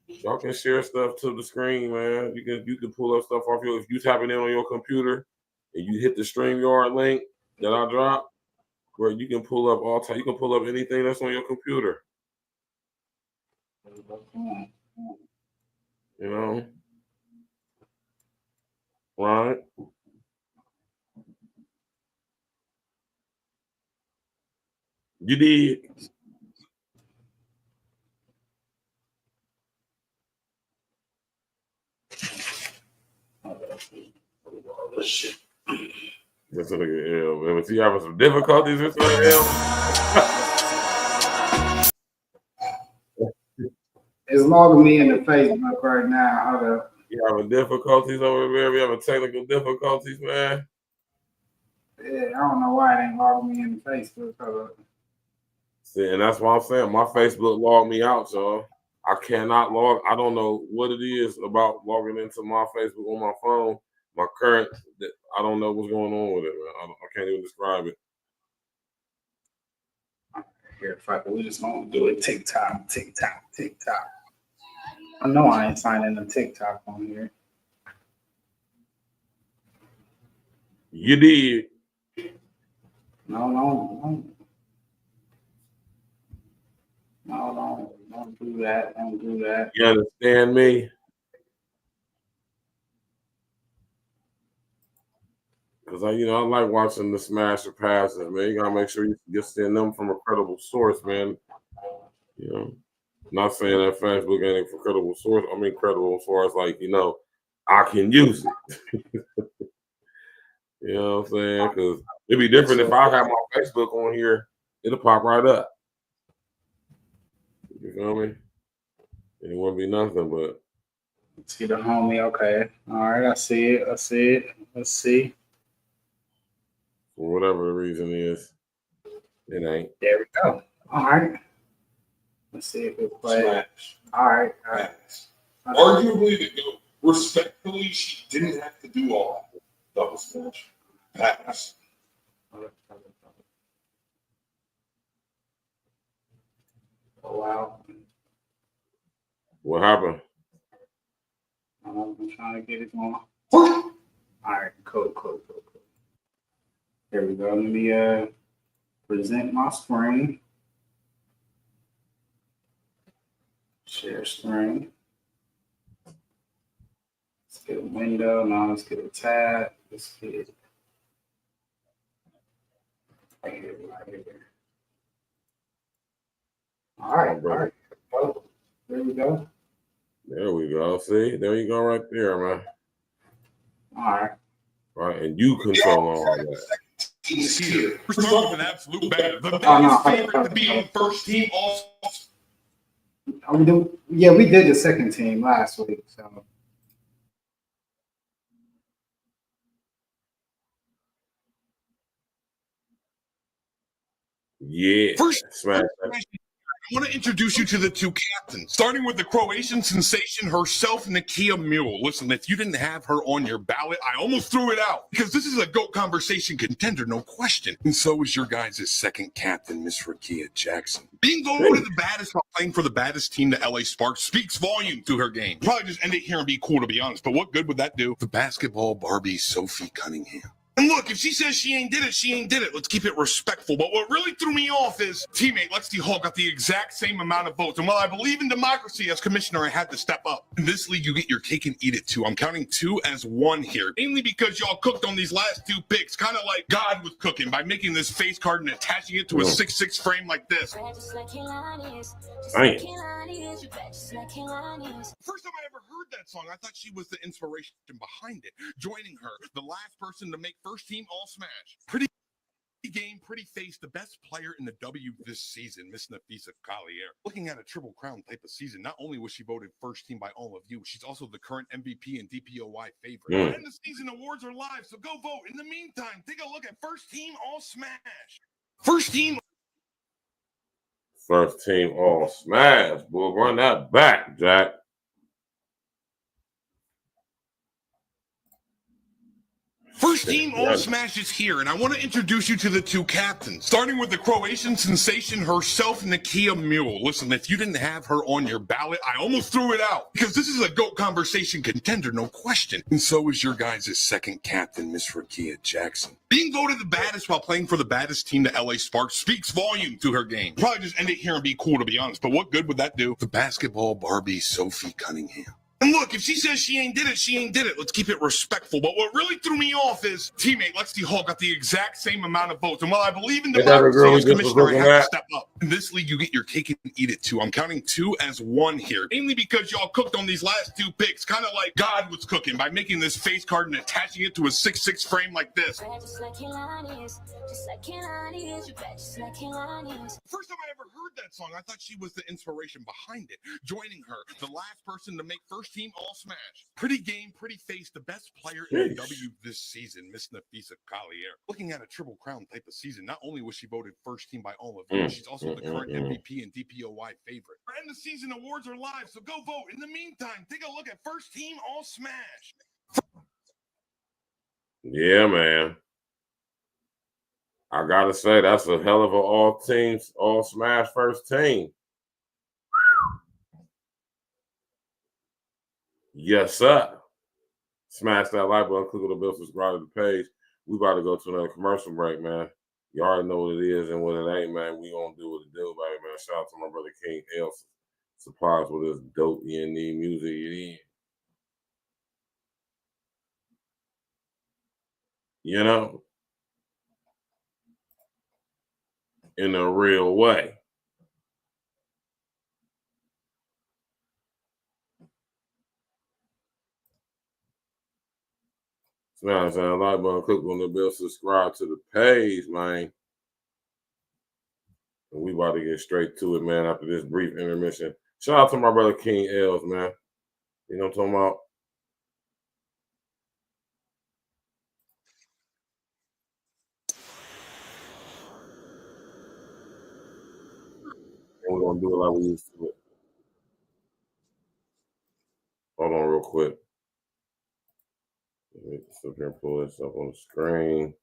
[SPEAKER 5] Y'all can share stuff to the screen, man. You can pull up stuff off your if you tapping in on your computer and you hit the StreamYard link that I dropped, where you can pull up you can pull up anything that's on your computer. You know? Right? You did.
[SPEAKER 4] Shit.
[SPEAKER 5] That's a nigga L, man. Was he having some difficulties with that L?
[SPEAKER 4] It's logging me into Facebook right now. Hold up.
[SPEAKER 5] You having difficulties over there? We having technical difficulties, man.
[SPEAKER 4] Yeah, I don't know why it ain't logging me into Facebook. Hold up.
[SPEAKER 5] See, and that's why I'm saying my Facebook logged me out, y'all. I cannot log. I don't know what it is about logging into my Facebook on my phone. My current, I don't know what's going on with it, man. I can't even describe it.
[SPEAKER 4] Here, fuck it. We just gonna do it. TikTok. I know I ain't signing to TikTok on here.
[SPEAKER 5] You did.
[SPEAKER 4] No, don't do that. Don't do that.
[SPEAKER 5] You understand me? Because I like watching the smash or passes, man. You gotta make sure you get send them from a credible source, man. You know, not saying that Facebook ain't a credible source. I mean, credible as far as I can use it. You know what I'm saying? Because it'd be different if I have my Facebook on here. It'll pop right up. You feel me? It wouldn't be nothing but.
[SPEAKER 4] See the homie. Okay. All right. I see it. Let's see.
[SPEAKER 5] For whatever the reason is, it ain't.
[SPEAKER 4] There we go. All right. Let's see if it plays. All right.
[SPEAKER 6] Arguably, the GOAT. Respectfully, she didn't have to do all that. Double smash. Pass.
[SPEAKER 4] Oh, wow.
[SPEAKER 5] What happened?
[SPEAKER 4] I'm trying to get it going. All right. Cool. Here we go. Let me present my screen. Share screen. Let's get a window. Now let's get a tab. Let's get right here. All right. Oh, there we go.
[SPEAKER 5] There we go. See? There you go right there, man.
[SPEAKER 4] All right.
[SPEAKER 5] Right, and you control all that.
[SPEAKER 6] He's here. We're starting with an absolute banger. The biggest favorite to be on first team all.
[SPEAKER 4] We did the second team last week, so.
[SPEAKER 5] Yeah.
[SPEAKER 6] First,
[SPEAKER 5] Smash.
[SPEAKER 6] I want to introduce you to the two captains, starting with the Croatian sensation herself, Nakia Mule. Listen, if you didn't have her on your ballot, I almost threw it out because this is a GOAT conversation contender, no question. And so is your guys' second captain, Miss Rakia Jackson. Being voted the baddest while playing for the baddest team, the LA Sparks, speaks volume to her game. Probably just end it here and be cool, to be honest. But what good would that do? The basketball Barbie Sophie Cunningham. And look, if she says she ain't did it, she ain't did it. Let's keep it respectful. But what really threw me off is teammate Lexi Hall got the exact same amount of votes. And while I believe in democracy as commissioner, I had to step up. In this league, you get your cake and eat it too. I'm counting 2 as 1 here. Mainly because y'all cooked on these last 2 picks, kind of like God was cooking by making this face card and attaching it to a 6'6" frame like this.
[SPEAKER 5] First time
[SPEAKER 6] I ever heard that song, I thought she was the inspiration behind it. Joining her, the last person to make first team all smash. Pretty game, pretty face, the best player in the W this season, Miss Nafisa Collier. Looking at a triple crown type of season, not only was she voted first team by all of you, she's also the current MVP and DPOY favorite. And the season awards are live, so go vote. In the meantime, take a look at first team all smash. First team
[SPEAKER 5] First team all smash. Boy, run that back, Jack.
[SPEAKER 6] First team all smash is here, and I want to introduce you to the two captains, starting with the Croatian sensation herself, Nakia Mule. Listen, if you didn't have her on your ballot, I almost threw it out, because this is a GOAT conversation contender, no question. And so is your guys' second captain, Miss Rakia Jackson. Being voted the baddest while playing for the baddest team, the LA Sparks, speaks volume to her game. Probably just end it here and be cool, to be honest, but what good would that do? The basketball Barbie Sophie Cunningham. And look, if she says she ain't did it, she ain't did it. Let's keep it respectful. But what really threw me off is teammate Lexi Hall got the exact same amount of votes. And while I believe in democracy as commissioner, I have to step up. In this league, you get your cake and eat it too. I'm counting 2 as 1 here. Mainly because y'all cooked on these last 2 picks, kind of like God was cooking by making this face card and attaching it to a 6'6" frame like this. First time I ever heard that song, I thought she was the inspiration behind it. Joining her, the last person to make first team all smash. Pretty game, pretty face, the best player in the W this season, Miss Nafisa Collier. Looking at a triple crown type of season, not only was she voted first team by all of you, she's also the current MVP and DPOY favorite. Our end of season awards are live, so go vote. In the meantime, take a look at first team all smash.
[SPEAKER 5] Yeah, man. I gotta say, that's a hell of a all teams, all smash first team. Yes, sir. Smash that like button, click on the bell, subscribe to the page. We about to go to another commercial break, man. You already know what it is and what it ain't, man. We gonna do what it do, baby, man. Shout out to my brother King L. Supplies with this dope E.N.E music. You know, in a real way. Smash that like button, click on the bell, subscribe to the page, man. And we about to get straight to it, man, after this brief intermission. Shout out to my brother King Els, man. You know what I'm talking about? And we're going to do it like we used to. Hold on real quick. Let me sit here and pull this up on the screen.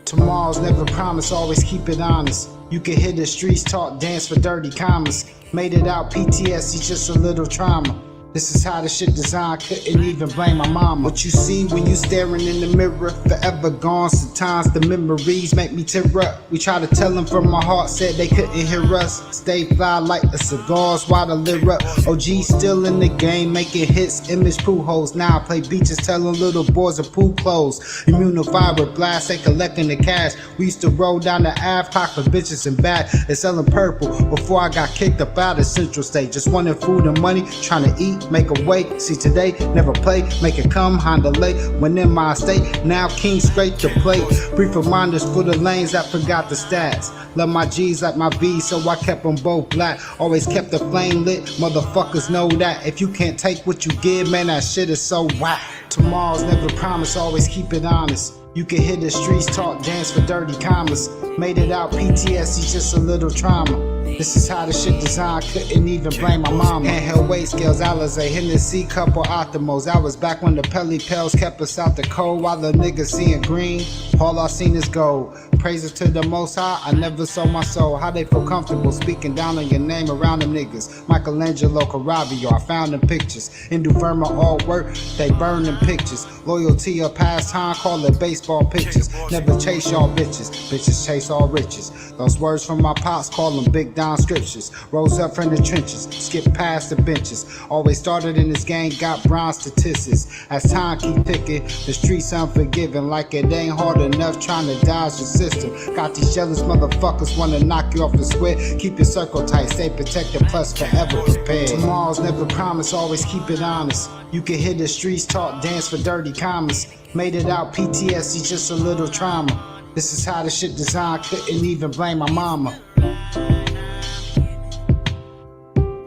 [SPEAKER 4] Tomorrow's never promised, always keep it honest. You can hit the streets, talk, dance for dirty commas. Made it out, PTSD, just a little trauma. This is how the shit designed, couldn't even blame my mama. What you see when you staring in the mirror, forever gone. Sometimes the memories make me tear up. We try to tell them from my heart, said they couldn't hear us. Stay fly like the cigars while the lit up. OG still in the game, making hits, image pool holes. Now I play beaches, telling little boys to pool clothes. Immunified blast, they collecting the cash. We used to roll down the Ave, park for bitches and bad. They selling purple before I got kicked up out of Central State. Just wanting food and money, trying to eat, make a way. See today, never play, make it come, Honda late. When in my state, now King straight to play. Brief reminders for the lanes, I forgot the stats. Love my G's like my V's, so I kept them both black. Always kept the flame lit, motherfuckers know that. If you can't take what you give, man, that shit is so whack. Tomorrow's never promised, always keep it honest. You can hit the streets, talk, dance for dirty commas. Made it out, PTSD, just a little trauma. This is how the shit designed, couldn't even blame my mama. Handheld weight scales, Alizé, Hennessy, couple Optimals. I was back when the Pelly Pels kept us out the cold, while the niggas seeing green. All I seen is gold. Praises to the Most High, I never sold my soul. How they feel comfortable speaking down on your name around them niggas. Michelangelo, Caravaggio, I found them pictures. Indufirma, all work, they burn them pictures. Loyalty or pastime, call it baseball pitches. Never chase y'all bitches, bitches chase all riches. Those words from my pops, call them big down scriptures. Rose up from the trenches, skip past the benches. Always started in this game, got bronze statistics. As time keep ticking, the streets unforgiving. Like it ain't hard enough trying to dodge the system. Got these jealous motherfuckers wanna knock you off the square. Keep your circle tight, stay protected, plus forever prepared. Tomorrow's never promised, always keep it honest. You can hit the streets, talk, dance for dirty commas. Made it out, PTSD, just a little trauma. This is how the shit designed, couldn't even blame my mama.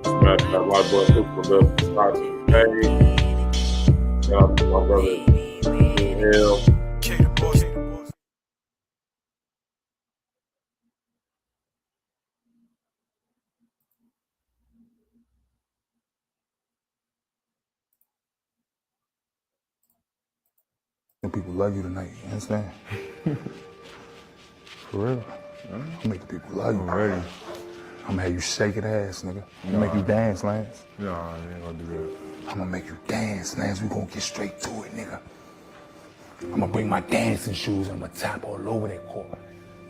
[SPEAKER 5] Smash that like button, click the bell, subscribe to the page. Shout out to my brother E.N.E.
[SPEAKER 8] People love you tonight, you understand? For real. I'm gonna make the people love you. Ready. I'm gonna have you shake that ass, nigga. I'm gonna make you dance, Lance.
[SPEAKER 9] No, I ain't gonna do that.
[SPEAKER 8] I'm gonna make you dance, Lance. We gonna get straight to it, nigga. I'm gonna bring my dancing shoes and I'm gonna tap all over that court.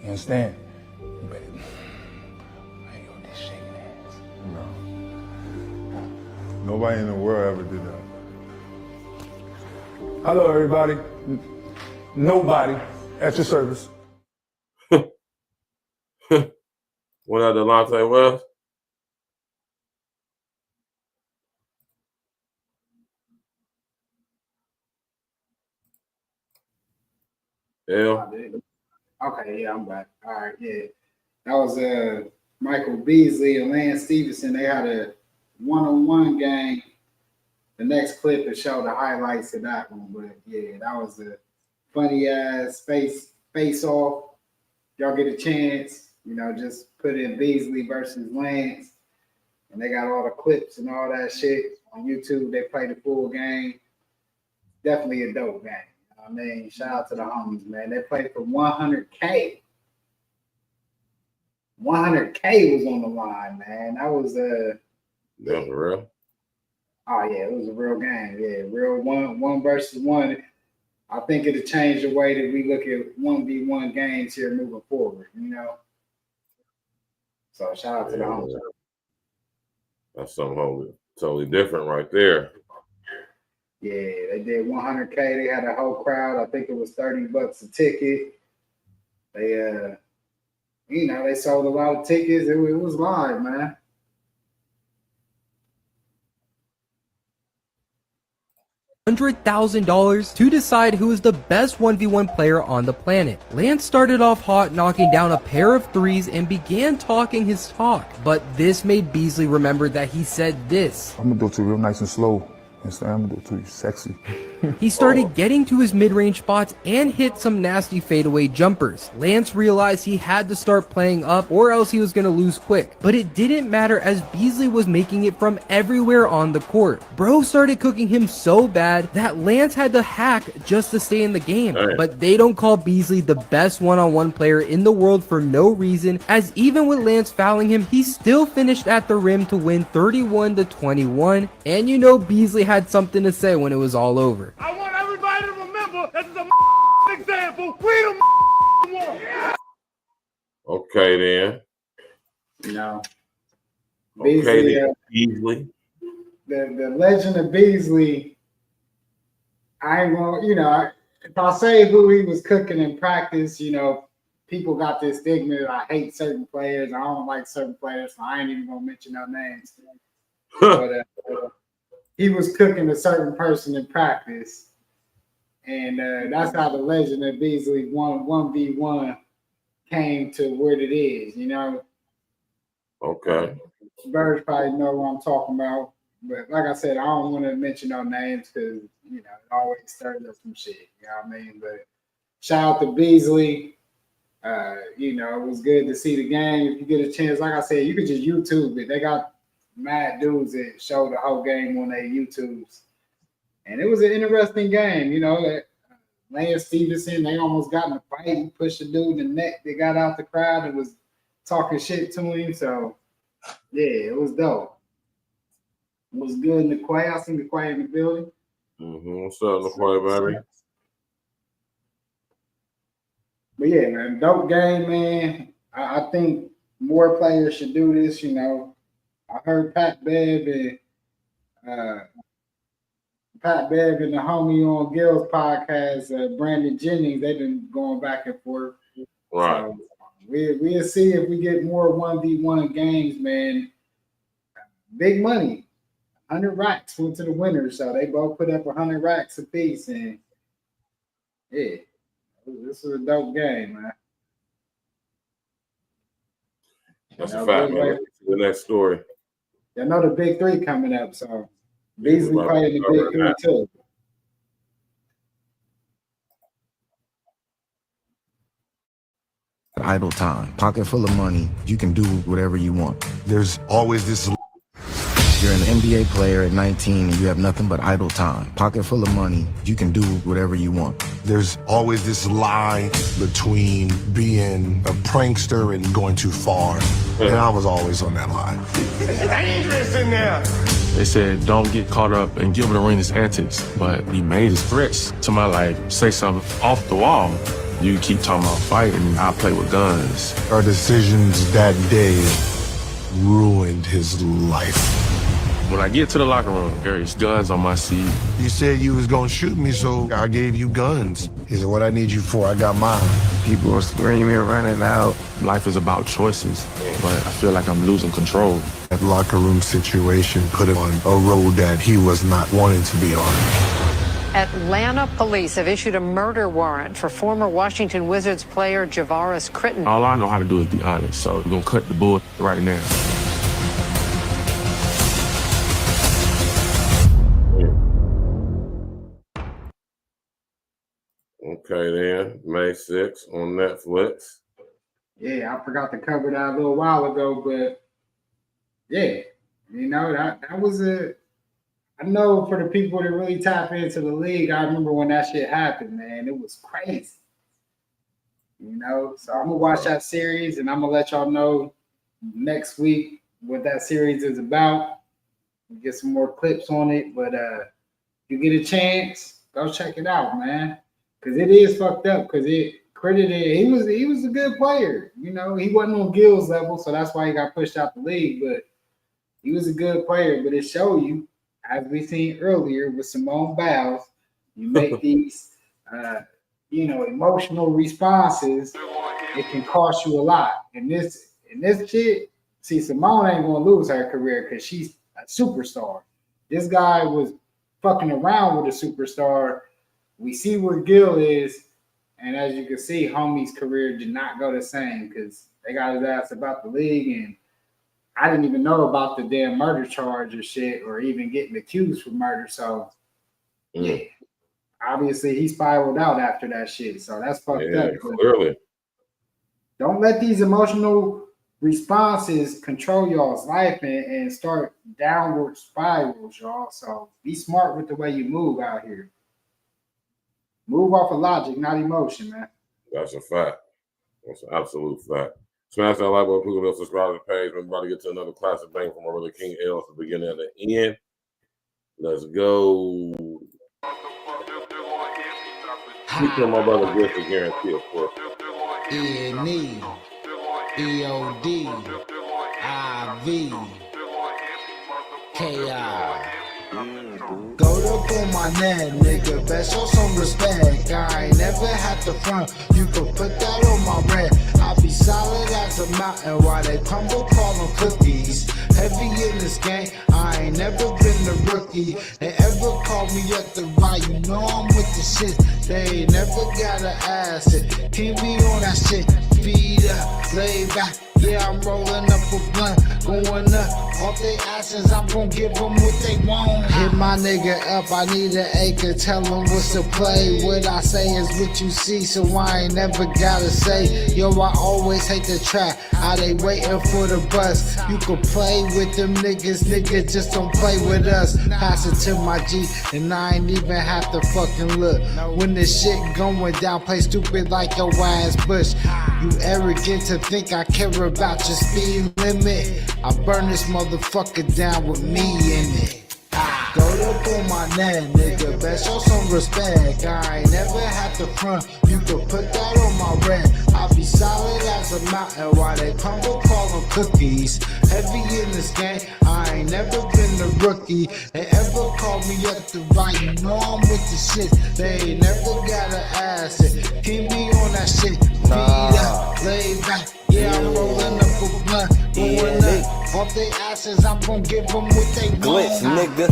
[SPEAKER 8] You understand? You better. I ain't gonna just shaking ass.
[SPEAKER 9] No. Nobody in the world ever did that.
[SPEAKER 8] Hello, everybody. Nobody at your service.
[SPEAKER 5] What up, Delonte West? L.
[SPEAKER 4] Okay, yeah, I'm back. All right, yeah. That was Michael Beasley and Lance Stevenson. They had a one-on-one game. The next clip will show the highlights of that one. But yeah, that was a funny ass face off. Y'all get a chance, just put in Beasley versus Lance. And they got all the clips and all that shit on YouTube. They play the full game. Definitely a dope game. I mean, shout out to the homies, man. They played for 100K. 100K was on the line, man. That was
[SPEAKER 5] That's real.
[SPEAKER 4] Oh yeah, it was a real game. Yeah, real one versus one. I think it'll change the way that we look at 1v1 games here moving forward. So shout out to the homies.
[SPEAKER 5] That's something totally different right there.
[SPEAKER 4] Yeah, they did 100K. They had a whole crowd. I think it was $30 a ticket. They, they sold a lot of tickets. It was live, man.
[SPEAKER 10] $100,000 to decide who is the best 1v1 player on the planet. Lance started off hot, knocking down a pair of threes and began talking his talk. But this made Beasley remember that he said this.
[SPEAKER 8] I'm gonna do it to you real nice and slow. You understand? I'm gonna do it to you sexy.
[SPEAKER 10] He started getting to his mid-range spots and hit some nasty fadeaway jumpers. Lance realized he had to start playing up or else he was going to lose quick. But it didn't matter as Beasley was making it from everywhere on the court. Bro started cooking him so bad that Lance had to hack just to stay in the game. But they don't call Beasley the best one-on-one player in the world for no reason, as even with Lance fouling him, he still finished at the rim to win 31-21. And Beasley had something to say when it was all over.
[SPEAKER 11] I want everybody to remember this is a example. We the one.
[SPEAKER 5] Okay then.
[SPEAKER 4] Beasley,
[SPEAKER 5] then. Beasley.
[SPEAKER 4] The legend of Beasley. I ain't gonna, if I say who he was cooking in practice, people got this stigma that I hate certain players. I don't like certain players, so I ain't even gonna mention no names. But he was cooking a certain person in practice. And that's how the legend of Beasley 1v1 came to what it is,
[SPEAKER 5] Okay.
[SPEAKER 4] Birds probably know what I'm talking about. But like I said, I don't want to mention no names because, it always stirs up some shit. You know what I mean? But shout out to Beasley. It was good to see the game. If you get a chance, like I said, you could just YouTube it. They got mad dudes that show the whole game on their YouTubes. And it was an interesting game, that Lance Stevenson, they almost got in a fight. He pushed a dude in the neck. They got out the crowd and was talking shit to him. So, yeah, it was dope. It was good in the Quay. I seen the Quay in the building.
[SPEAKER 5] What's up, LaQuay, baby?
[SPEAKER 4] But yeah, man, dope game, man. I think more players should do this, I heard Pat Bev and the homie on Gil's podcast, Brandon Jennings, they've been going back and forth.
[SPEAKER 5] Right.
[SPEAKER 4] So we'll see if we get more 1v1 games, man. Big money. 100 racks went to the winners, so they both put up 100 racks apiece. And yeah, this is a dope game, man.
[SPEAKER 5] That's a fact, man. Let's get to the next story.
[SPEAKER 4] I know the big three coming up, so Beasley playing the big three too.
[SPEAKER 12] Idle time, pocket full of money, you can do whatever you want. There's always this. You're an NBA player at 19 and you have nothing but idle time, pocket full of money, you can do whatever you want.
[SPEAKER 13] There's always this line between being a prankster and going too far. And I was always on that line.
[SPEAKER 11] It's dangerous in there.
[SPEAKER 14] They said, don't get caught up in Gilbert Arenas' antics, but he made his threats to my life. Say something off the wall. You keep talking about fighting, I play with guns.
[SPEAKER 13] Our decisions that day ruined his life.
[SPEAKER 14] When I get to the locker room, there's guns on my seat.
[SPEAKER 13] You said you was gonna shoot me, so I gave you guns. He said, what I need you for, I got mine.
[SPEAKER 14] People are screaming, running out. Life is about choices, but I feel like I'm losing control.
[SPEAKER 13] That locker room situation put him on a road that he was not wanting to be on.
[SPEAKER 15] Atlanta police have issued a murder warrant for former Washington Wizards player Javaris Critton.
[SPEAKER 14] All I know how to do is be honest, so we're gonna cut the bull right now.
[SPEAKER 5] Okay, then May 6th on Netflix.
[SPEAKER 4] Yeah, I forgot to cover that a little while ago, but yeah, you know, that was I know for the people that really tap into the league, I remember when that shit happened, man. It was crazy. You know, so I'm gonna watch that series and I'm gonna let y'all know next week what that series is about. We'll get some more clips on it, but if you get a chance, go check it out, man. Cause it is fucked up. Cause it credited he was a good player. You know, he wasn't on Gill's level, so that's why he got pushed out the league. But he was a good player. But it showed you, as we seen earlier with Simone Biles, you make these emotional responses, it can cost you a lot. And this shit, see, Simone ain't gonna lose her career because she's a superstar. This guy was fucking around with a superstar. We see where Gill is, and as you can see, homie's career did not go the same because they got his ass about the league, and I didn't even know about the damn murder charge or shit, or even getting accused for murder. So, yeah, obviously he spiraled out after that shit. So that's fucked up.
[SPEAKER 5] Clearly.
[SPEAKER 4] Don't let these emotional responses control y'all's life and start downward spirals, y'all. So be smart with the way you move out here. Move off of logic, not emotion, man.
[SPEAKER 5] That's a fact. That's an absolute fact. Smash that like button, click on the subscribe to the page. We're about to get to another classic bang from our brother King L to the beginning and the end. Let's go. Feature my brother Griff to guarantee, of course.
[SPEAKER 1] E.N.E. E.O.D. I.V. K.I. Go up on my neck, nigga, best show some respect. I ain't never had to front, you can put that on my rent. I be solid as a mountain while they crumble, call them cookies. Heavy in this game, I ain't never been the rookie. They ever call me at the right, you know I'm with the shit. They ain't never gotta ask it. Keep me on that shit, feed up, lay back. Yeah, I'm rolling up a blunt, going up. Off they asses, I'm gon' give them what they want. Hit my nigga up, I need an acre. Tell him what's the play. What I say is what you see, so I ain't never gotta say. Yo, I always hate the trap. How they waiting for the bus. You can play with them niggas, nigga, just don't play with us. Pass it to my G, and I ain't even have to fucking look. When this shit going down, play stupid like your ass Bush. You arrogant to think I care about your speed limit. I burn this motherfucker down with me in it. Go up on my neck, nigga, best show some respect. I ain't never had to front, you can put that on my rent. I be solid as a mountain while they crumble, call them cookies. Heavy in this game, I ain't never been the rookie. They ever call me at the right, you know I'm with the shit. They ain't never gotta ask it. Keep me on that shit, feed up, lay back. Yeah, I'm rolling up a blunt, going up. Off they asses, I'm gon' give them what they want.
[SPEAKER 2] Glitch, nigga.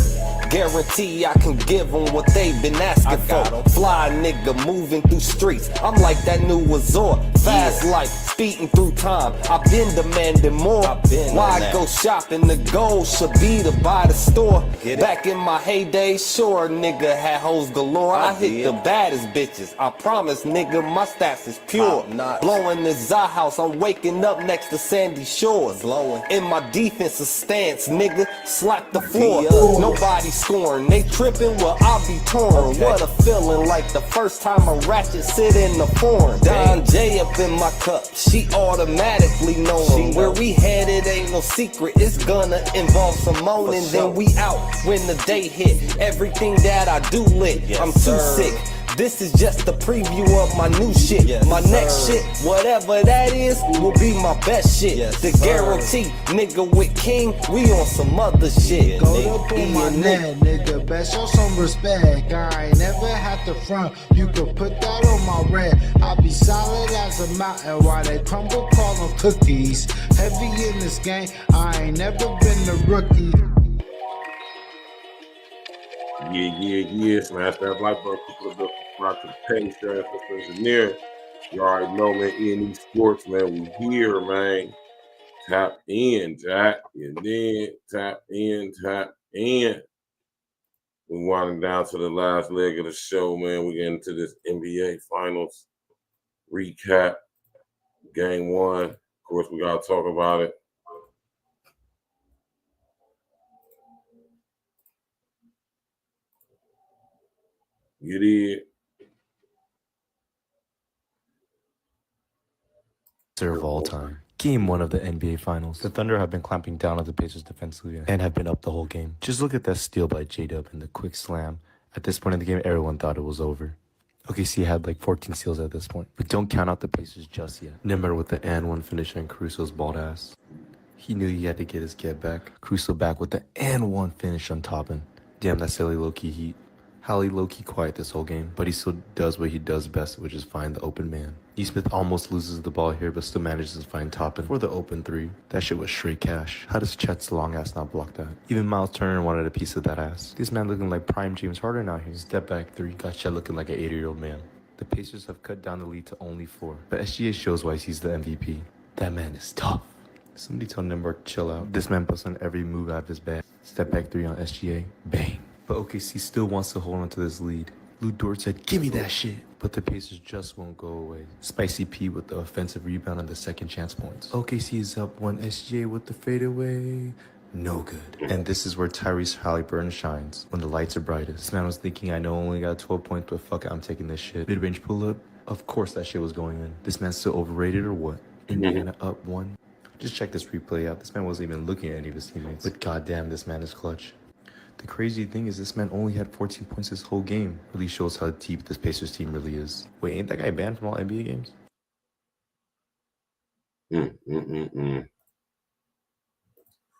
[SPEAKER 2] Guarantee I can give them what they've been asking for. Fly nigga moving through streets. I'm like that new resort. Fast life, speeding through time. I've been demanding more. Why I go shopping? The goal should be to buy the store. Back in my heyday, sure nigga had hoes galore. I hit the baddest bitches. I promise nigga my stats is pure. Blowing this Za house, I'm waking up next to Sandy Shores. In my defensive stance, nigga, slap the floor. Nobody scoring, they tripping, well I'll be torn. What a feeling like the first time a ratchet sit in the foreign. Don J up in my cup, she automatically knowing. Where we headed ain't no secret, it's gonna involve some moaning. Then we out when the day hit, everything that I do lit. I'm too sick. This is just a preview of my new shit. My next shit, whatever that is, will be my best shit. The guarantee, nigga with King, we on some other shit.
[SPEAKER 4] Go up on my neck, nigga, best show some respect. I ain't never had to front, you could put that on my red. I be solid as a mountain while they crumble, call them cookies. Heavy in this game, I ain't never been a rookie.
[SPEAKER 5] Yeah. Smash that like button. People that subscribe to the page. Share that with engineer. You already know, man. E.N.E Sports, man. We here, man. Tap in, Jack. And then tap in. We winding down to the last leg of the show, man. We get into this NBA Finals recap. Game 1. Of course, we gotta talk about it. You did.
[SPEAKER 16] Of all time. Game 1 of the NBA Finals. The Thunder have been clamping down on the Pacers defensively and have been up the whole game. Just look at that steal by J-Dub and the quick slam. At this point in the game, everyone thought it was over. OKC had like 14 steals at this point. But don't count out the Pacers just yet. Nimmer with the and one finish on Caruso's bald ass. He knew he had to get his get back. Caruso back with the and one finish on Toppin. Damn, that silly low-key heat. Hallie low-key quiet this whole game, but he still does what he does best, which is find the open man. Nesmith almost loses the ball here, but still manages to find Toppin for the open 3. That shit was straight cash. How does Chet's long ass not block that? Even Miles Turner wanted a piece of that ass. This man looking like prime James Harden out here. Step back 3, got Chet looking like an 80-year-old man. The Pacers have cut down the lead to only 4, but SGA shows why he's the MVP. That man is tough. Somebody tell Nimbar to chill out. This man puts on every move out of his bag. Step back 3 on SGA. Bang. But OKC still wants to hold on to this lead. Lou Dort said, give me that shit. But the Pacers just won't go away. Spicy P with the offensive rebound on the second chance points. OKC is up 1, SGA with the fadeaway. No good. And this is where Tyrese Halliburton shines. When the lights are brightest. This man was thinking, I know I only got 12 points, but fuck it, I'm taking this shit. Mid-range pull-up. Of course that shit was going in. This man's still overrated or what? Indiana up 1. Just check this replay out. This man wasn't even looking at any of his teammates. But goddamn, this man is clutch. The crazy thing is this man only had 14 points this whole game. Really shows how deep this Pacers team really is. Wait, ain't that guy banned from all NBA games?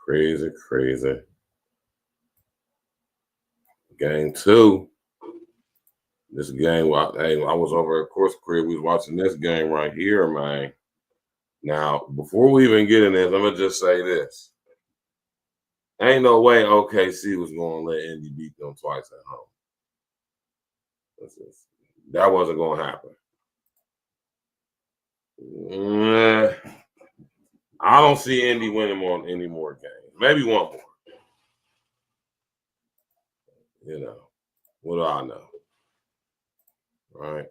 [SPEAKER 5] Crazy. Game 2. This game, I was over at Course Crib. We was watching this game right here, man. Now, before we even get in this, let me just say this. Ain't no way OKC was going to let Indy beat them twice at home. That wasn't going to happen. I don't see Indy winning any more games. Maybe one more. You know, what do I know? Right?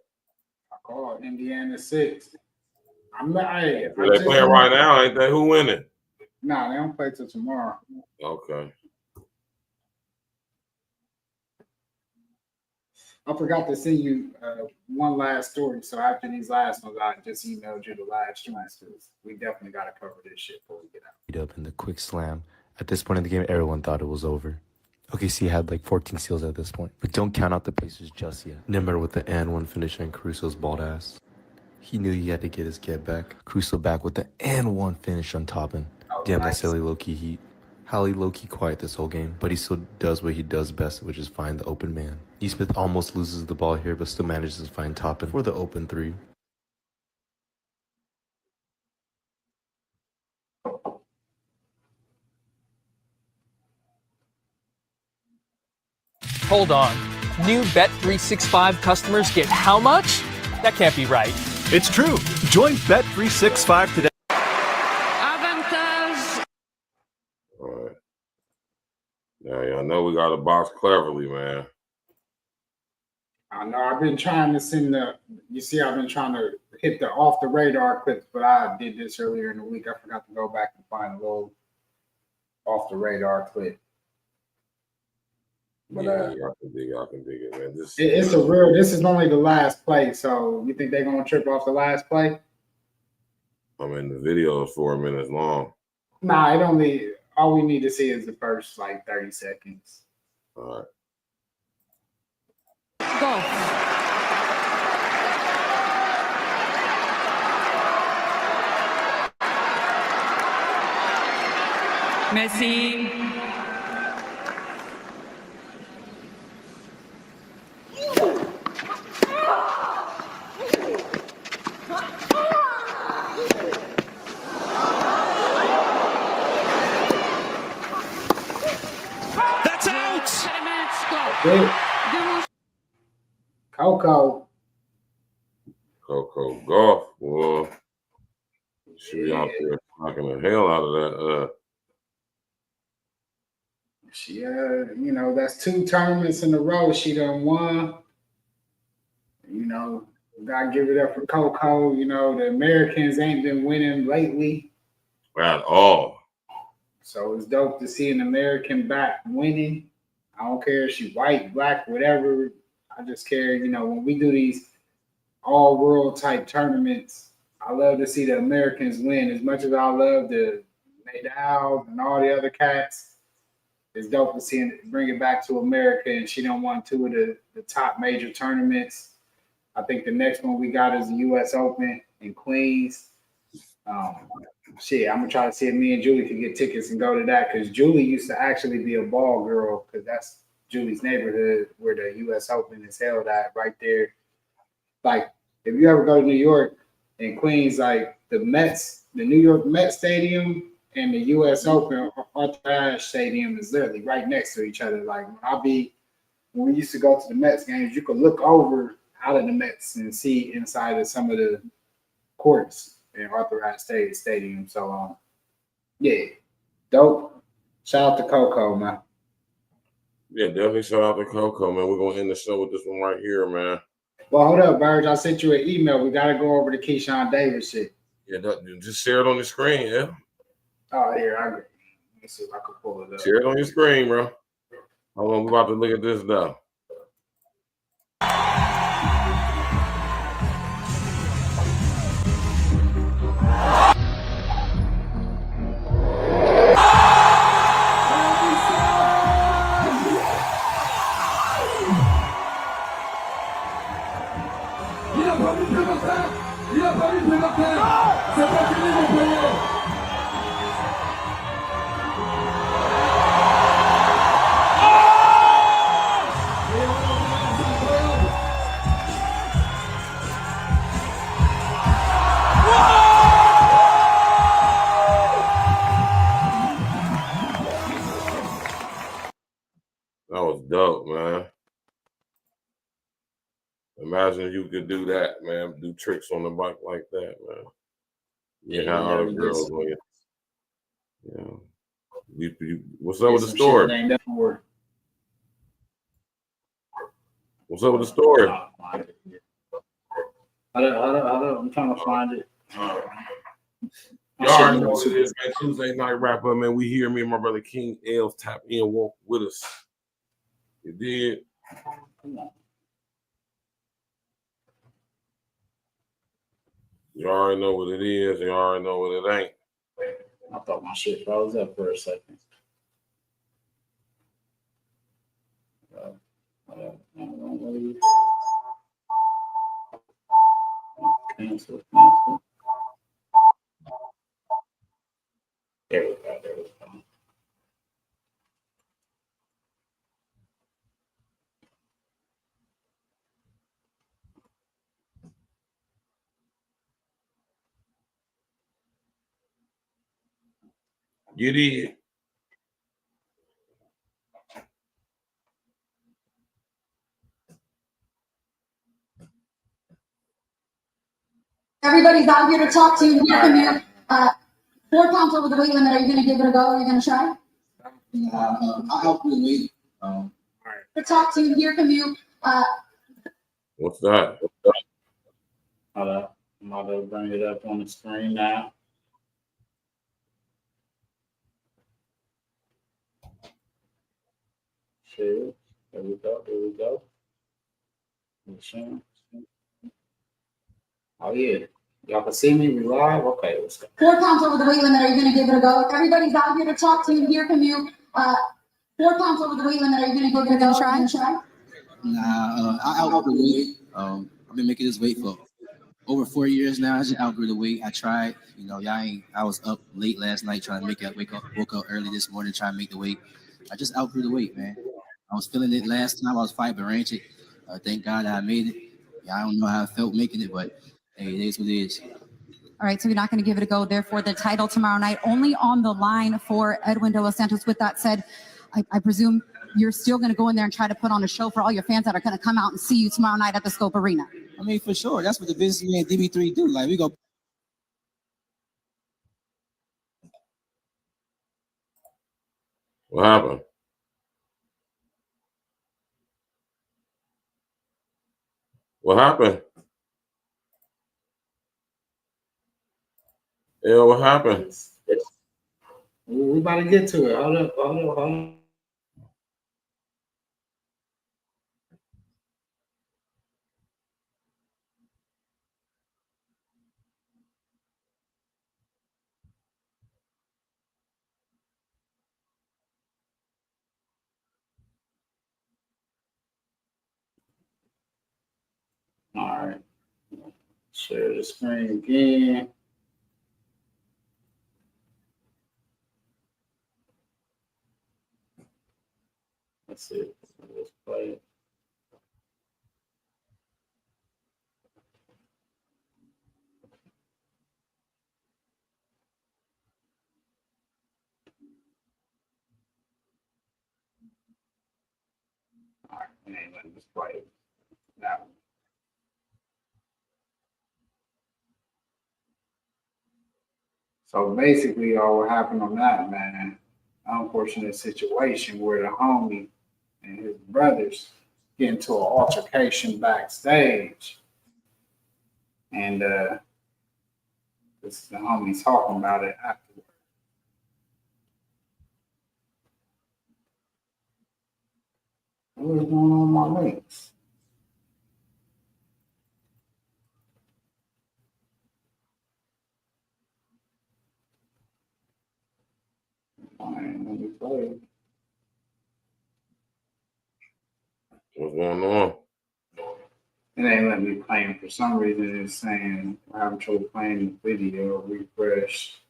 [SPEAKER 17] I call Indiana 6. They
[SPEAKER 5] playing right now, ain't they? Who winning?
[SPEAKER 17] Nah, they don't play till tomorrow.
[SPEAKER 5] Okay.
[SPEAKER 17] I forgot to send you one last story. So after these last ones, I just emailed you the last transfers. We definitely got to cover this shit before we get out.
[SPEAKER 16] Up in the quick slam. At this point in the game, everyone thought it was over. OKC had like 14 steals at this point. But don't count out the Pacers just yet. Nimmer with the and one finish on Caruso's bald ass. He knew he had to get his get back. Caruso back with the and one finish on Toppin. Damn, that silly low-key heat. Hallie low-key quiet this whole game, but he still does what he does best, which is find the open man. Nesmith almost loses the ball here, but still manages to find Toppin for the open 3.
[SPEAKER 18] Hold on. New Bet365 customers get how much? That can't be right.
[SPEAKER 19] It's true. Join Bet365 today.
[SPEAKER 5] All right. Now y'all know we got to box cleverly, man.
[SPEAKER 17] I know I've been trying to send I've been trying to hit the off the radar clips, but I did this earlier in the week. I forgot to go back and find a little off the radar clip. But
[SPEAKER 5] yeah, I can dig it, man.
[SPEAKER 17] this is only the last play, so you think they're gonna trip off the last play?
[SPEAKER 5] I mean, the video is 4 minutes long.
[SPEAKER 17] Nah, all we need to see is the first like 30 seconds.
[SPEAKER 5] All right.
[SPEAKER 20] Go. Messi.
[SPEAKER 19] That's out.
[SPEAKER 17] Coco
[SPEAKER 5] Golf, boy. She be out there knocking the hell out of that.
[SPEAKER 17] That's 2 tournaments in a row she done won. Gotta give it up for Coco. The Americans ain't been winning lately
[SPEAKER 5] At all.
[SPEAKER 17] So it's dope to see an American back winning. I don't care if she's white, black, whatever. I just care, when we do these all world type tournaments, I love to see the Americans win. As much as I love the Nadal and all the other cats, it's dope to see it, bring it back to America. And she done won 2 of the top major tournaments. I think the next one we got is the U.S. Open in Queens. I'm gonna try to see if me and Julie could get tickets and go to that, because Julie used to actually be a ball girl, because that's Julie's neighborhood where the U.S. Open is held at, right there. Like, if you ever go to New York and Queens, like the New York Mets Stadium and the U.S. Open Arthur Ashe Stadium is literally right next to each other. Like when we used to go to the Mets games, you could look over out of the Mets and see inside of some of the courts in Arthur Ashe Stadium. So, yeah, dope. Shout out to Coco, man.
[SPEAKER 5] Yeah, definitely shout out to Coco, man. We're gonna end the show with this one right here, man.
[SPEAKER 17] Well, hold up, Burge. I sent you an email. We gotta go over the Keyshawn Davis shit.
[SPEAKER 5] Yeah, just share it on the screen, yeah.
[SPEAKER 17] Oh, here, I agree. Let me see if I can pull it up.
[SPEAKER 5] Share it on your screen, bro. Hold on, we're about to look at this now. That was dope, man. Imagine you could do that, man. Do tricks on the bike like that, man. Yeah, how other girls on you. Yeah. What's up with the story? What's up with the story?
[SPEAKER 17] Hold up. I'm trying to find it.
[SPEAKER 5] Y'all already know what it is, man. Tuesday night wrap up, man. We here, me and my brother King Els tap in, walk with us. You did. You already know what it is. You already know what it ain't.
[SPEAKER 17] I thought my shit froze up for a second. Cancel. There we go.
[SPEAKER 5] You did.
[SPEAKER 21] Everybody's out here to talk to you and hear from you. 4 pounds over the weight limit. Are you going to give it a go? Are you going to try?
[SPEAKER 22] I'll help you with
[SPEAKER 21] To talk to you and hear from you.
[SPEAKER 5] What's that?
[SPEAKER 17] Hold up. I'm about to bring it up on the screen now. Shit. There we go. There we go. Oh, yeah. Y'all can see me? We live? Okay, let's go.
[SPEAKER 21] 4 pounds over the weight limit. Are you going to give it a go? Everybody's out here to talk to you and hear from you. 4 pounds over the weight limit. Are you going to give it a go? Are you try?
[SPEAKER 22] Nah, I outgrew the weight. I've been making this weight for over 4 years now. I just outgrew the weight. I tried, I was up late last night trying to woke up early this morning trying to make the weight. I just outgrew the weight, man. I was feeling it last time I was fighting Baranchik. Thank God I made it. Yeah, I don't know how I felt making it, but hey, it is what it is.
[SPEAKER 21] All right, so you're not going to give it a go. Therefore, the title tomorrow night only on the line for Edwin De Los Santos. With that said, I presume you're still going to go in there and try to put on a show for all your fans that are going to come out and see you tomorrow night at the Scope Arena.
[SPEAKER 22] I mean, for sure. That's what the businessman DB3 do. Like, we go.
[SPEAKER 5] What happened? What happened? Yeah, what happened?
[SPEAKER 17] We about to get to it. Hold up. All right. Share the screen again. Let's see. Let's play it. All right. Let's play it. That one. So basically, all what happened on that, man, unfortunate situation where the homie and his brothers get into an altercation backstage. And this is the homie talking about it afterwards. What is going on with my links? All right, let me play it.
[SPEAKER 5] What's going on?
[SPEAKER 17] It ain't letting me play it. For some reason, it's saying I'm having trouble playing the video. Refresh.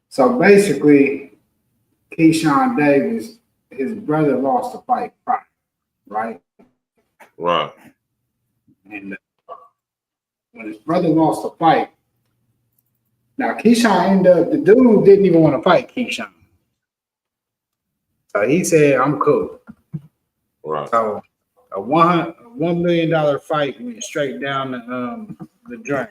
[SPEAKER 17] So basically, Keyshawn Davis, his brother lost a fight, right?
[SPEAKER 5] Right.
[SPEAKER 17] And when his brother lost a fight, now Keyshawn ended up, the dude didn't even want to fight Keyshawn. So he said, I'm cool.
[SPEAKER 5] Right.
[SPEAKER 17] So a $1 million fight went straight down the drain.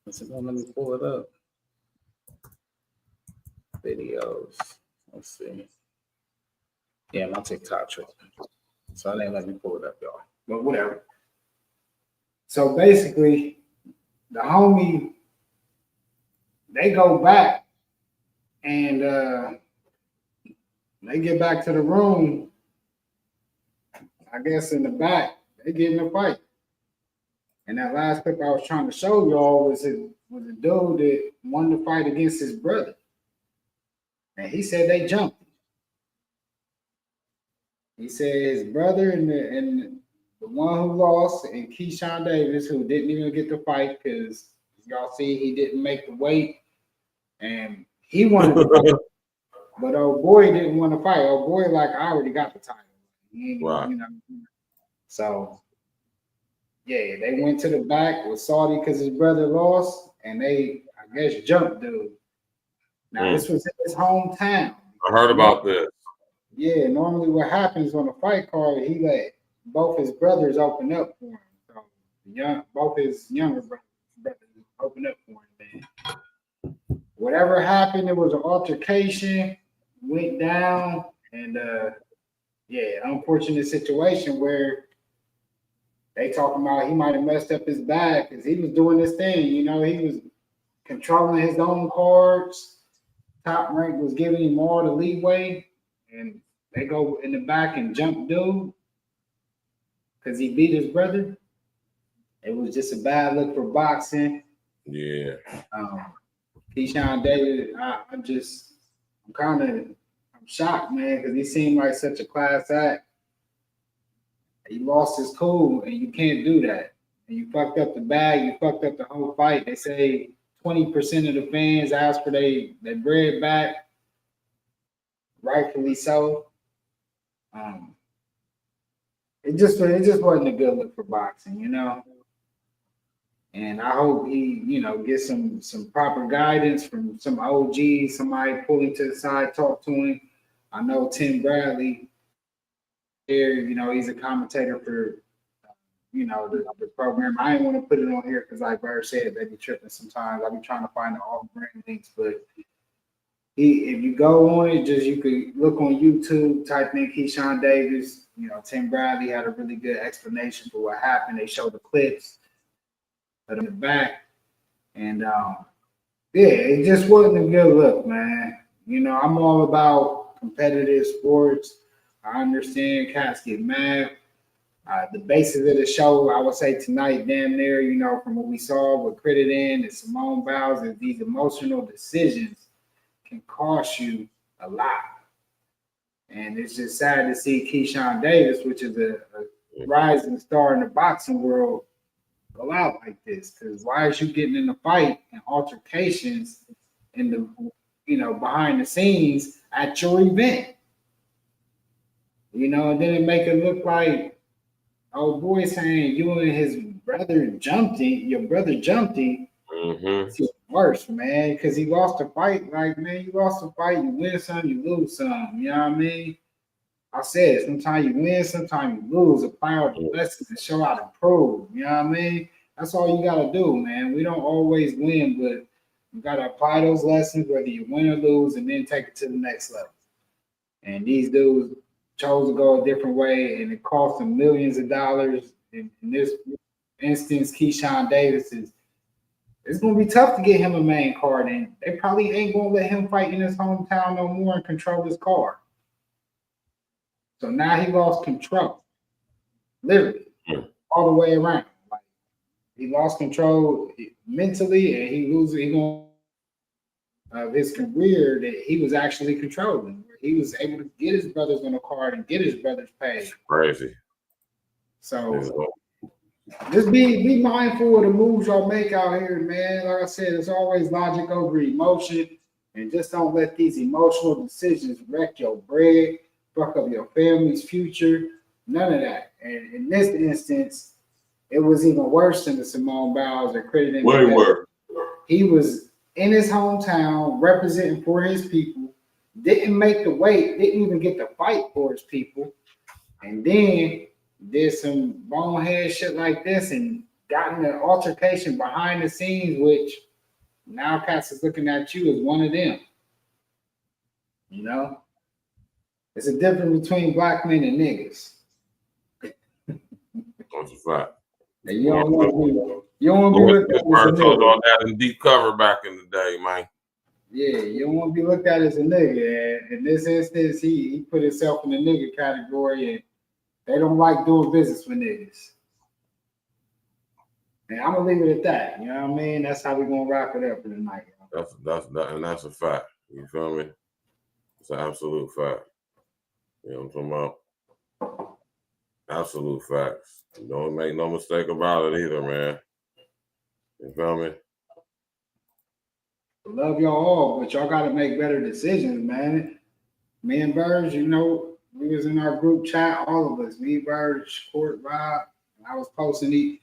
[SPEAKER 17] Let me pull it up. Videos. Let's see. Yeah, my TikTok tripping. So they let me pull it up, y'all. But whatever. So basically, the homie, they go back and they get back to the room. I guess in the back, they get in a fight. And that last clip I was trying to show y'all was a dude that wanted to fight against his brother. And he said they jumped. He said his brother and the one who lost and Keyshawn Davis, who didn't even get to fight because y'all see he didn't make the weight. And he wanted to fight. But old boy didn't want to fight. Old boy, like, I already got the title.
[SPEAKER 5] Right.
[SPEAKER 17] You know? So, yeah, they went to the back with Saudi because his brother lost, and they, I guess, jumped dude. Now, this was in his hometown.
[SPEAKER 5] I heard about this.
[SPEAKER 17] Yeah, normally what happens on a fight card, he let both his brothers open up for him. So both his younger brothers open up for him. Man. Whatever happened, it was an altercation, went down, and yeah, unfortunate situation where they talking about he might have messed up his bag because he was doing this thing. You know, he was controlling his own cards. Top Rank was giving him all the leeway, and they go in the back and jump dude because he beat his brother. It was just a bad look for boxing.
[SPEAKER 5] Yeah.
[SPEAKER 17] Keyshawn Davis, I'm shocked, man, because he seemed like such a class act. He lost his cool, and you can't do that. And you fucked up the bag, you fucked up the whole fight. They say 20% of the fans asked for their bread back, rightfully so. It just wasn't a good look for boxing, you know. And I hope he, you know, gets some proper guidance from some OG, somebody pull him to the side, talk to him. I know Tim Bradley here, you know, he's a commentator for, you know, the program. I didn't want to put it on here because, like Bird said, they be tripping sometimes. I be trying to find the off-brand links, but if you go on it, you could look on YouTube, type in Keyshawn Davis. You know, Tim Bradley had a really good explanation for what happened. They showed the clips in the back, and yeah, it just wasn't a good look, man. You know, I'm all about competitive sports. I understand cats get mad. The basis of the show, I would say tonight, damn near, you know, from what we saw with Credit In and Simone Biles, is these emotional decisions can cost you a lot. And it's just sad to see Keyshawn Davis, which is a rising star in the boxing world, go out like this. Because why is you getting in a fight and altercations in the, you know, behind the scenes at your event? You know, and then it make it look like, oh boy, saying you and his brother jumped him, your brother jumped him. It's worse, man, because he lost a fight. Like, man, you lost a fight, you win some, you lose some. You know what I mean? I said, sometimes you win, sometimes you lose. Apply all the lessons and show how to improve. You know what I mean? That's all you gotta do, man. We don't always win, but you gotta apply those lessons, whether you win or lose, and then take it to the next level. And these dudes chose to go a different way, and it cost them millions of dollars. In this instance, Keyshawn Davis it's gonna be tough to get him a main card, and they probably ain't gonna let him fight in his hometown no more and control his card. So now he lost control, literally, all the way around. Like, he lost control mentally, and he loses his career that he was actually controlling. He was able to get his brothers on the card and get his brothers paid.
[SPEAKER 5] Crazy.
[SPEAKER 17] So just be mindful of the moves y'all make out here, man. Like I said, it's always logic over emotion, and just don't let these emotional decisions wreck your bread, fuck up your family's future. None of that. And in this instance, it was even worse than the Simone Biles or Credit In.
[SPEAKER 5] Way worse.
[SPEAKER 17] He was in his hometown representing for his people, didn't make the weight, didn't even get the fight for his people, and then did some bonehead shit like this and got in an altercation behind the scenes, which now Cass is looking at you as one of them. You know? It's a difference between black men and niggas.
[SPEAKER 5] That's a fact.
[SPEAKER 17] And you don't want to be looked at as a nigga.
[SPEAKER 5] On that in deep cover back in the day, man.
[SPEAKER 17] Yeah, you don't want to be looked at as a nigga. And in this instance, he put himself in the nigga category, and they don't like doing business with niggas. And I'm gonna leave it at that. You know what I mean? That's how we're gonna wrap it up for the night.
[SPEAKER 5] That's a fact. You feel me? It's an absolute fact. You know what I'm talking about? Absolute facts. Don't make no mistake about it either, man. You feel me?
[SPEAKER 17] Love y'all all, but y'all gotta make better decisions, man. Me and Burge, you know, we was in our group chat, all of us, me, Burge, Court, Rob, and I was posting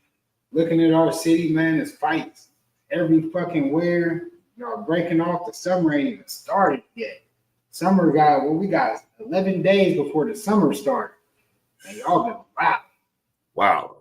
[SPEAKER 17] looking at our city, man, there's fights every fucking where. Y'all breaking off, the summer ain't even started yet. Summer we got 11 days before the summer starts. And y'all been wow.
[SPEAKER 5] Wow.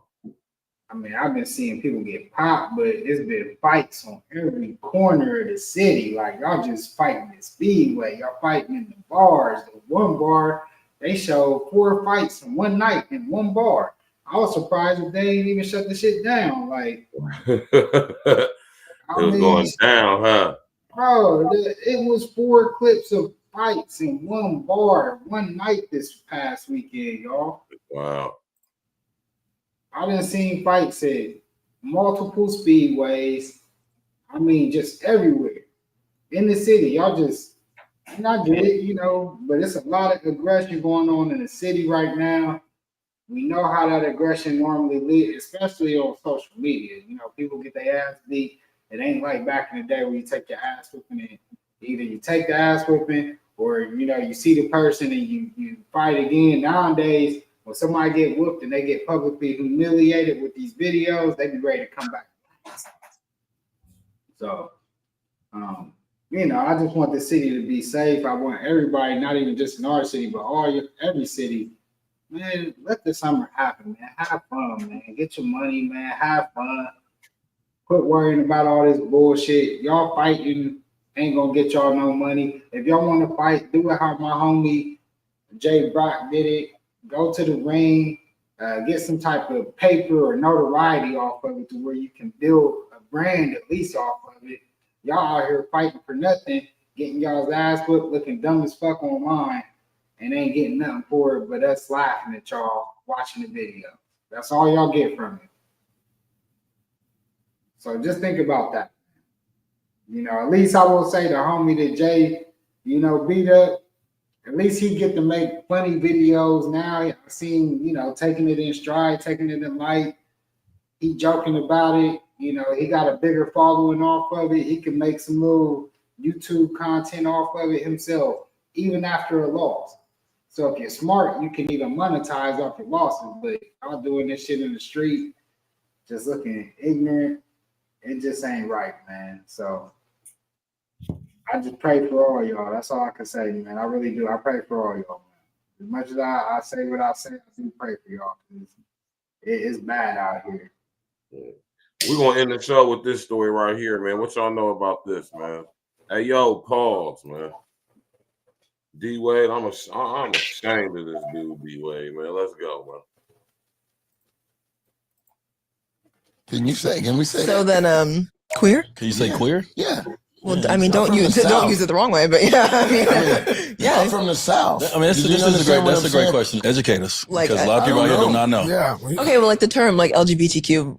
[SPEAKER 17] I mean, I've been seeing people get popped, but it's been fights on every corner of the city. Like, y'all just fighting the speedway. Y'all fighting in the bars. The one bar, they showed 4 fights in one night in one bar. I was surprised that they didn't even shut the shit down. Like,
[SPEAKER 5] It was going down, huh?
[SPEAKER 17] Bro, it was 4 clips of fights in one bar, one night this past weekend, y'all.
[SPEAKER 5] Wow.
[SPEAKER 17] I done seen fights at multiple speedways. I mean, just everywhere in the city. Y'all just, and I get it, you know, but it's a lot of aggression going on in the city right now. We know how that aggression normally leads, especially on social media. You know, people get their ass beat. It ain't like back in the day where you take your ass whooping and either you take the ass whooping or, you know, you see the person and you fight again. Nowadays, when somebody get whooped and they get publicly humiliated with these videos, they be ready to come back. So, you know, I just want the city to be safe. I want everybody, not even just in our city, but every city, man, let the summer happen, man. Have fun, man. Get your money, man. Have fun. Quit worrying about all this bullshit. Y'all fighting ain't gonna get y'all no money. If y'all want to fight, do it how my homie Jay Brock did it. Go to the ring, get some type of paper or notoriety off of it to where you can build a brand at least off of it. Y'all out here fighting for nothing, getting y'all's ass whipped, looking dumb as fuck online, and ain't getting nothing for it but us laughing at y'all watching the video. That's all y'all get from it. So just think about that. You know, at least I will say the homie that Jay, you know, beat up, at least he get to make funny videos now. I've seen, you know, taking it in stride, taking it in light. He joking about it. You know, he got a bigger following off of it. He can make some little YouTube content off of it himself, even after a loss. So if you're smart, you can even monetize off your losses. But y'all doing this shit in the street, just looking ignorant, it just ain't right, man. So I just pray for all y'all. That's all I can say, man. I really do. I pray for all y'all, man. As much as I say what I say, I do pray for y'all because it's bad out here.
[SPEAKER 5] We're gonna end the show with this story right here, man. What y'all know about this, man? Hey, yo, pause, man. D Wade, I'm ashamed of this dude, D Wade, man. Let's go, man.
[SPEAKER 3] Can we say
[SPEAKER 7] So
[SPEAKER 3] that?
[SPEAKER 7] then, queer?
[SPEAKER 23] Can you say queer?
[SPEAKER 3] Yeah.
[SPEAKER 7] Well, I mean, don't use it the wrong way, but yeah, I mean, yeah.
[SPEAKER 3] I'm from the South.
[SPEAKER 23] I mean, that's a great question. Educate us,
[SPEAKER 7] Like,
[SPEAKER 23] because a lot of people out here do not know.
[SPEAKER 3] Yeah.
[SPEAKER 7] Okay, well, like the term like LGBTQ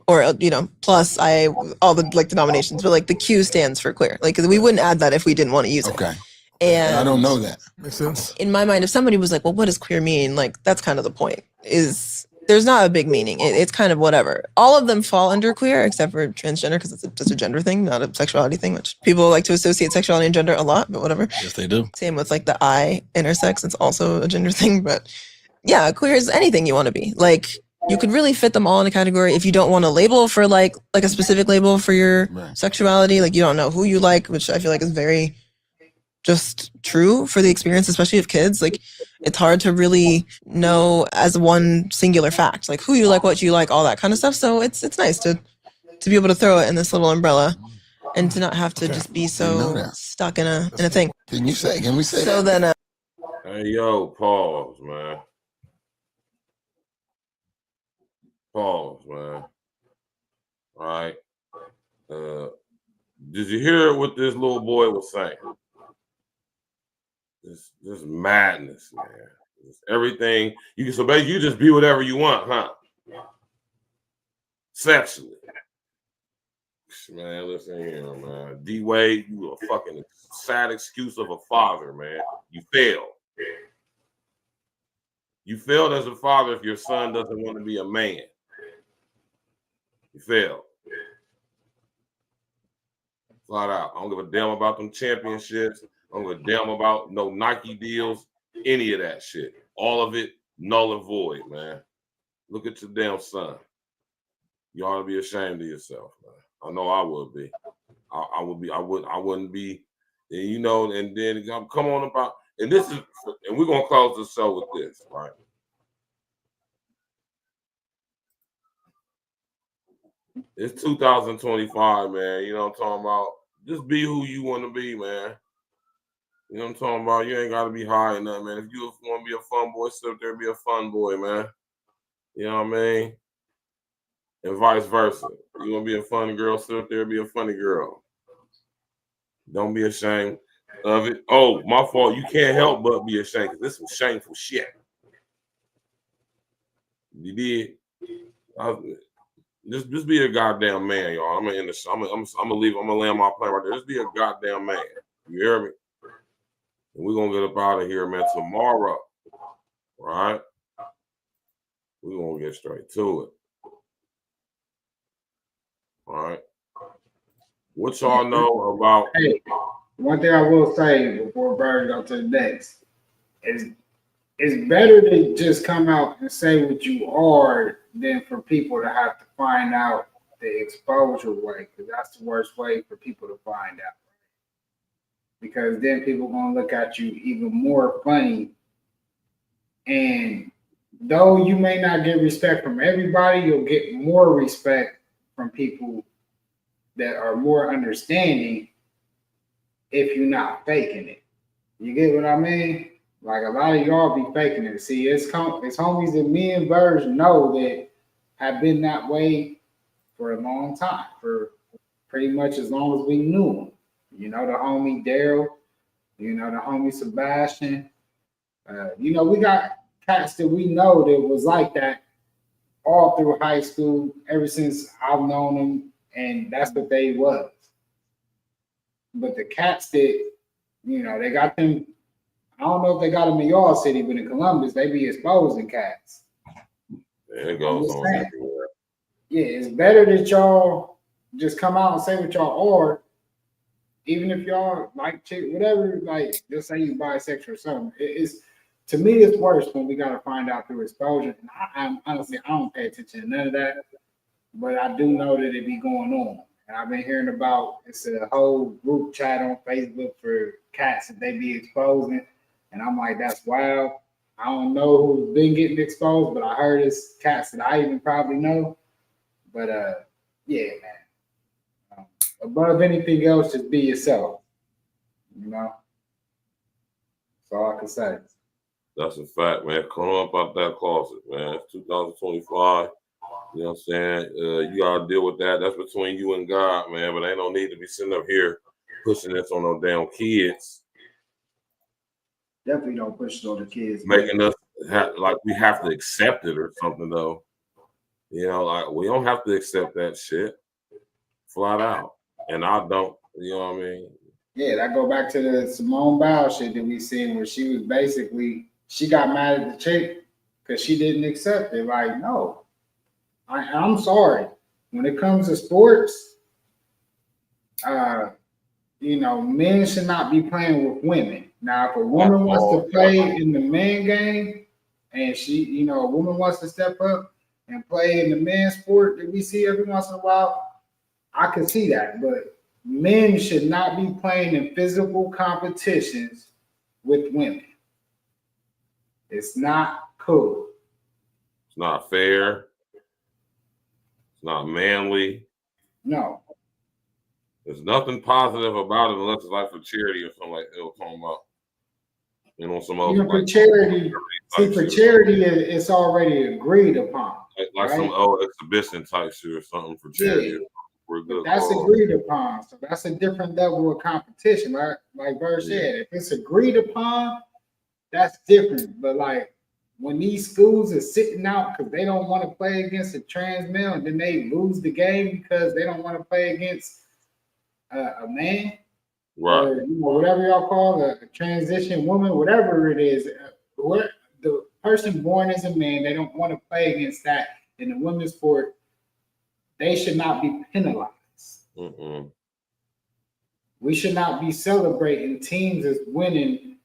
[SPEAKER 7] or, you know, plus all the like denominations, but like the Q stands for queer. Like we wouldn't add that if we didn't want to use it.
[SPEAKER 3] Okay.
[SPEAKER 7] And
[SPEAKER 3] I don't know that. Makes sense.
[SPEAKER 7] In my mind, if somebody was like, well, what does queer mean? Like, that's kind of the point, is there's not a big meaning. It's kind of whatever. All of them fall under queer except for transgender because it's just a gender thing, not a sexuality thing, which people like to associate sexuality and gender a lot, but whatever.
[SPEAKER 23] Yes, they do.
[SPEAKER 7] Same with like the I, intersex, it's also a gender thing, but yeah, queer is anything you want to be. Like, you could really fit them all in a category if you don't want a label for like a specific label for your sexuality. Like, you don't know who you like, which I feel like is very just true for the experience, especially of kids. Like, it's hard to really know as one singular fact, like who you like, what you like, all that kind of stuff. So it's nice to be able to throw it in this little umbrella and to not have to just be so stuck in a thing.
[SPEAKER 3] Can we say
[SPEAKER 7] so
[SPEAKER 3] that?
[SPEAKER 7] Then
[SPEAKER 5] hey, yo, pause, man. Pause, man. All right. Did you hear what this little boy was saying? This madness, man. Just everything you can. So basically, you just be whatever you want, huh? Sexually, man. Listen here, man. D Wade, you a fucking sad excuse of a father, man. You failed. You failed as a father if your son doesn't want to be a man. You failed. Flat out. I don't give a damn about them championships. I don't give a damn about no Nike deals, any of that shit. All of it, null and void, man. Look at your damn son. You ought to be ashamed of yourself, man. I know I would be. I wouldn't be You know, and then come on about, and this is, and we're gonna close the show with this, right? It's 2025, man. You know what I'm talking about? Just be who you want to be, man. You know what I'm talking about? You ain't gotta be high or nothing, man. If you want to be a fun boy, sit up there and be a fun boy, man. You know what I mean? And vice versa. You want to be a funny girl, sit up there and be a funny girl. Don't be ashamed of it. Oh, my fault. You can't help but be ashamed because this is some shameful shit. You did. Just be a goddamn man, y'all. I'm gonna end the show. I'm gonna leave. I'm gonna land my plane right there. Just be a goddamn man. You hear me? And we're gonna get up out of here, man. Tomorrow, right? We're gonna get straight to it. All right. What y'all know about?
[SPEAKER 17] Hey, one thing I will say before Bird go to the next is it's better to just come out and say what you are than for people to have to find out the exposure way, because that's the worst way for people to find out. Because then people are gonna look at you even more funny. And though you may not get respect from everybody, you'll get more respect from people that are more understanding if you're not faking it. You get what I mean? Like a lot of y'all be faking it. See, it's homies that me and Verge know that have been that way for a long time, for pretty much as long as we knew them. You know, the homie Daryl, you know, the homie Sebastian. You know, we got cats that we know that was like that all through high school, ever since I've known them, and that's what they was. But the cats that, you know, they got them, I don't know if they got them in y'all city, but in Columbus, they be exposing cats.
[SPEAKER 5] Yeah, it goes on everywhere.
[SPEAKER 17] Yeah, it's better that y'all just come out and say what y'all are, even if y'all like chick, whatever, like just say you bisexual or something. It's, to me, it's worse when we gotta find out through exposure. And I'm honestly, I don't pay attention to none of that, but I do know that it be going on. And I've been hearing about, it's a whole group chat on Facebook for cats that they be exposing. And I'm like, that's wild. I don't know who's been getting exposed, but I heard it's cats that I even probably know. But yeah, man. Above anything else, just be yourself. You know? That's all I can say.
[SPEAKER 5] That's a fact, man. Come up out that closet, man. It's 2025. You know what I'm saying? You gotta deal with that. That's between you and God, man. But ain't no need to be sitting up here pushing this on no damn kids.
[SPEAKER 17] Definitely don't push it on the kids.
[SPEAKER 5] Making us like we have to accept it or something, though. You know, like we don't have to accept that shit flat out. And I don't, you know what I mean?
[SPEAKER 17] Yeah, that go back to the Simone Biles shit that we seen where she was basically, she got mad at the chick because she didn't accept it. Like, no, I'm sorry. When it comes to sports, you know, men should not be playing with women. Now, if a woman wants to play in the man game and she, you know, a woman wants to step up and play in the man sport that we see every once in a while, I can see that. But men should not be playing in physical competitions with women. It's not cool.
[SPEAKER 5] It's not fair. It's not manly.
[SPEAKER 17] No.
[SPEAKER 5] There's nothing positive about it unless it's like for charity or something like they were talking about. You know, some other
[SPEAKER 17] for charity. See, for charity, it's already agreed upon.
[SPEAKER 5] Like some old exhibition type shit or something for charity.
[SPEAKER 17] Yeah.
[SPEAKER 5] For a good
[SPEAKER 17] that's
[SPEAKER 5] cause.
[SPEAKER 17] agreed upon. So that's a different level of competition. Like Bird said, if it's agreed upon, that's different. But like when these schools are sitting out because they don't want to play against a trans male and then they lose the game because they don't want to play against a man,
[SPEAKER 5] right?
[SPEAKER 17] Or you know, whatever y'all call a transition woman, whatever it is, what the person born as a man, they don't want to play against that in the women's sport. They should not be penalized.
[SPEAKER 5] Mm-mm.
[SPEAKER 17] We should not be celebrating teams as winning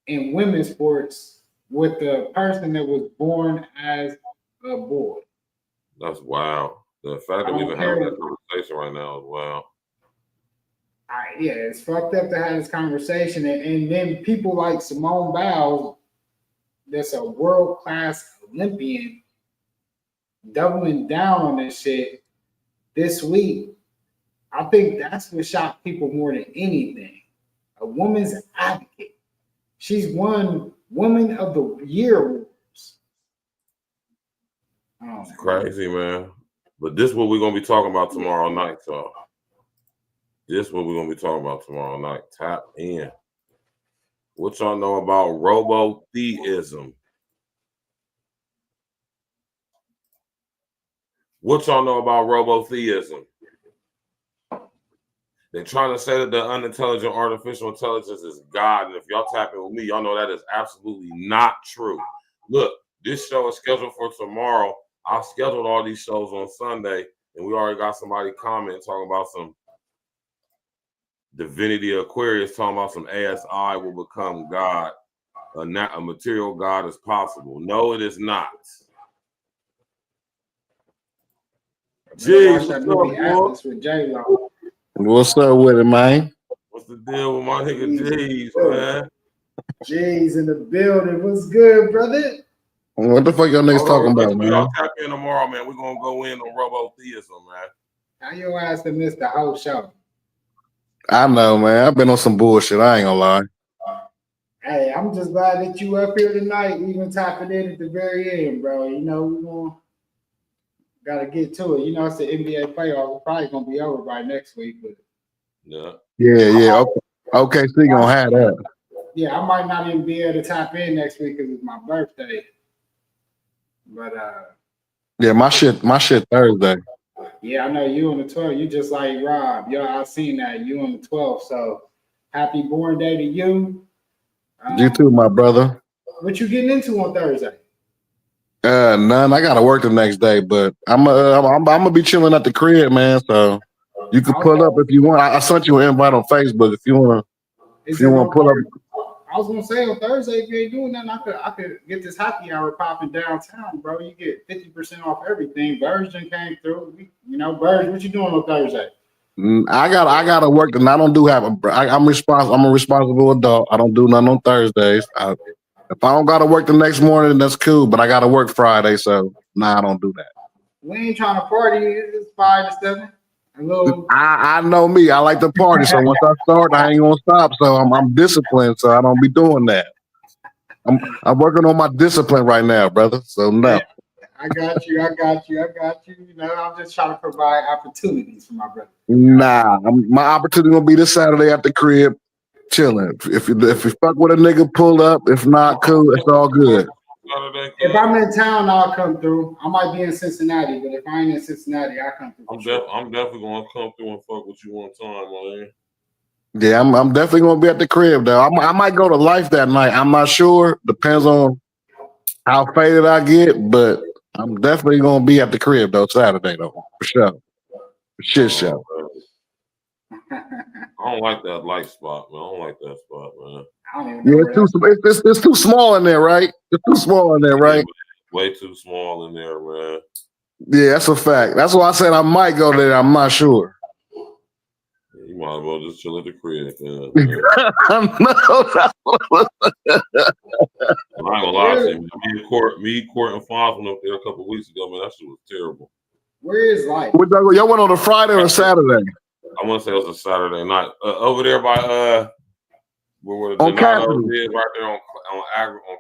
[SPEAKER 17] in women's sports with the person that was born as a boy.
[SPEAKER 5] That's wild. The fact that we even having that conversation right now is wild.
[SPEAKER 17] Yeah, it's fucked up to have this conversation, and then people like Simone Biles, that's a world class Olympian, doubling down on this shit this week. I think that's what shocked people more than anything. A woman's advocate. She's won Woman of the Year awards.
[SPEAKER 5] It's crazy, man. But this is what we're gonna be talking about tomorrow night, so. This is what we're gonna be talking about tomorrow night. Tap in. What y'all know about robo-theism? What y'all know about robo-theism? They're trying to say that the unintelligent artificial intelligence is God, and if y'all tap in with me, y'all know that is absolutely not true. Look, this show is scheduled for tomorrow. I scheduled all these shows on Sunday, and we already got somebody comment talking about some Divinity Aquarius, talking about some ASI will become God. A material God is possible. No, it is not. Jeez,
[SPEAKER 6] what's up with it, man?
[SPEAKER 5] What's the deal with my nigga Jeez, man?
[SPEAKER 17] Jeez in the building. What's good, brother?
[SPEAKER 6] What the fuck y'all niggas talking about, man?
[SPEAKER 5] Y'all tap in tomorrow, man. We're gonna go in on robo-theism, man.
[SPEAKER 17] How your ass to miss the whole show?
[SPEAKER 6] I know, man. I've been on some bullshit. I ain't gonna lie.
[SPEAKER 17] Hey, I'm just glad that you up here tonight, even tapping in at the very end, bro. You know, we gotta get to it. You know, it's the NBA playoffs. It's probably gonna be over by next week, but
[SPEAKER 6] yeah. Okay, so you gonna have that.
[SPEAKER 17] Yeah, I might not even be able to tap in next week because it's my birthday. But
[SPEAKER 6] yeah, my shit Thursday.
[SPEAKER 17] yeah, I know you on the 12th. You just like Rob. Yo, I seen that you on the 12th. So happy born day to you.
[SPEAKER 6] You too, my brother.
[SPEAKER 17] What you getting into on Thursday?
[SPEAKER 6] None. I gotta work the next day, but I'm gonna be chilling at the crib, man. So you can pull up if you want. I sent you an invite on Facebook if you want to pull up.
[SPEAKER 17] I was gonna say on Thursday, if you ain't doing nothing, I could get this happy hour popping downtown, bro. You get 50% off everything. Virgin came through. Virgin, what you doing on Thursday?
[SPEAKER 6] I gotta work, and I don't do have I'm responsible. I'm a responsible adult. I don't do nothing on Thursdays. If I don't gotta work the next morning, that's cool. But I gotta work Friday, so I don't do that.
[SPEAKER 17] We ain't trying to party. It's 5 to 7.
[SPEAKER 6] I know me. I like to party, so once I start, I ain't gonna stop. So I'm disciplined, so I don't be doing that. I'm working on my discipline right now, brother. So no.
[SPEAKER 17] I got you. You know, I'm just trying to provide opportunities for my brother.
[SPEAKER 6] Nah, my opportunity gonna be this Saturday at the crib, chilling. If you fuck with a nigga, pull up. If not, cool. It's all good.
[SPEAKER 17] If I'm in town, I'll come through. I might be in Cincinnati, but if I ain't in Cincinnati, I'll come through.
[SPEAKER 5] I'm definitely gonna come through and fuck with you one time, man.
[SPEAKER 6] Yeah, I'm definitely gonna be at the crib though. I might go to Life that night. I'm not sure. Depends on how faded I get, but I'm definitely gonna be at the crib though Saturday though for sure. Shit show.
[SPEAKER 5] I don't like that Life spot, man. I don't like that spot, man.
[SPEAKER 6] Yeah, it's too small in there, right? It's too small in there, right?
[SPEAKER 5] Way too small in there, man.
[SPEAKER 6] Yeah, that's a fact. That's why I said I might go there. I'm not sure.
[SPEAKER 5] Yeah, you might as well just chill at the crib, man.
[SPEAKER 6] No,
[SPEAKER 5] I'm not gonna lie to you. Me, Court, and Fonz went up there a couple weeks ago, man. That shit was terrible.
[SPEAKER 17] Where is Life?
[SPEAKER 6] Y'all went on a Friday or a Saturday?
[SPEAKER 5] I want to say it was a Saturday night. Over there by where the
[SPEAKER 6] on Cassidy.
[SPEAKER 5] Is right there on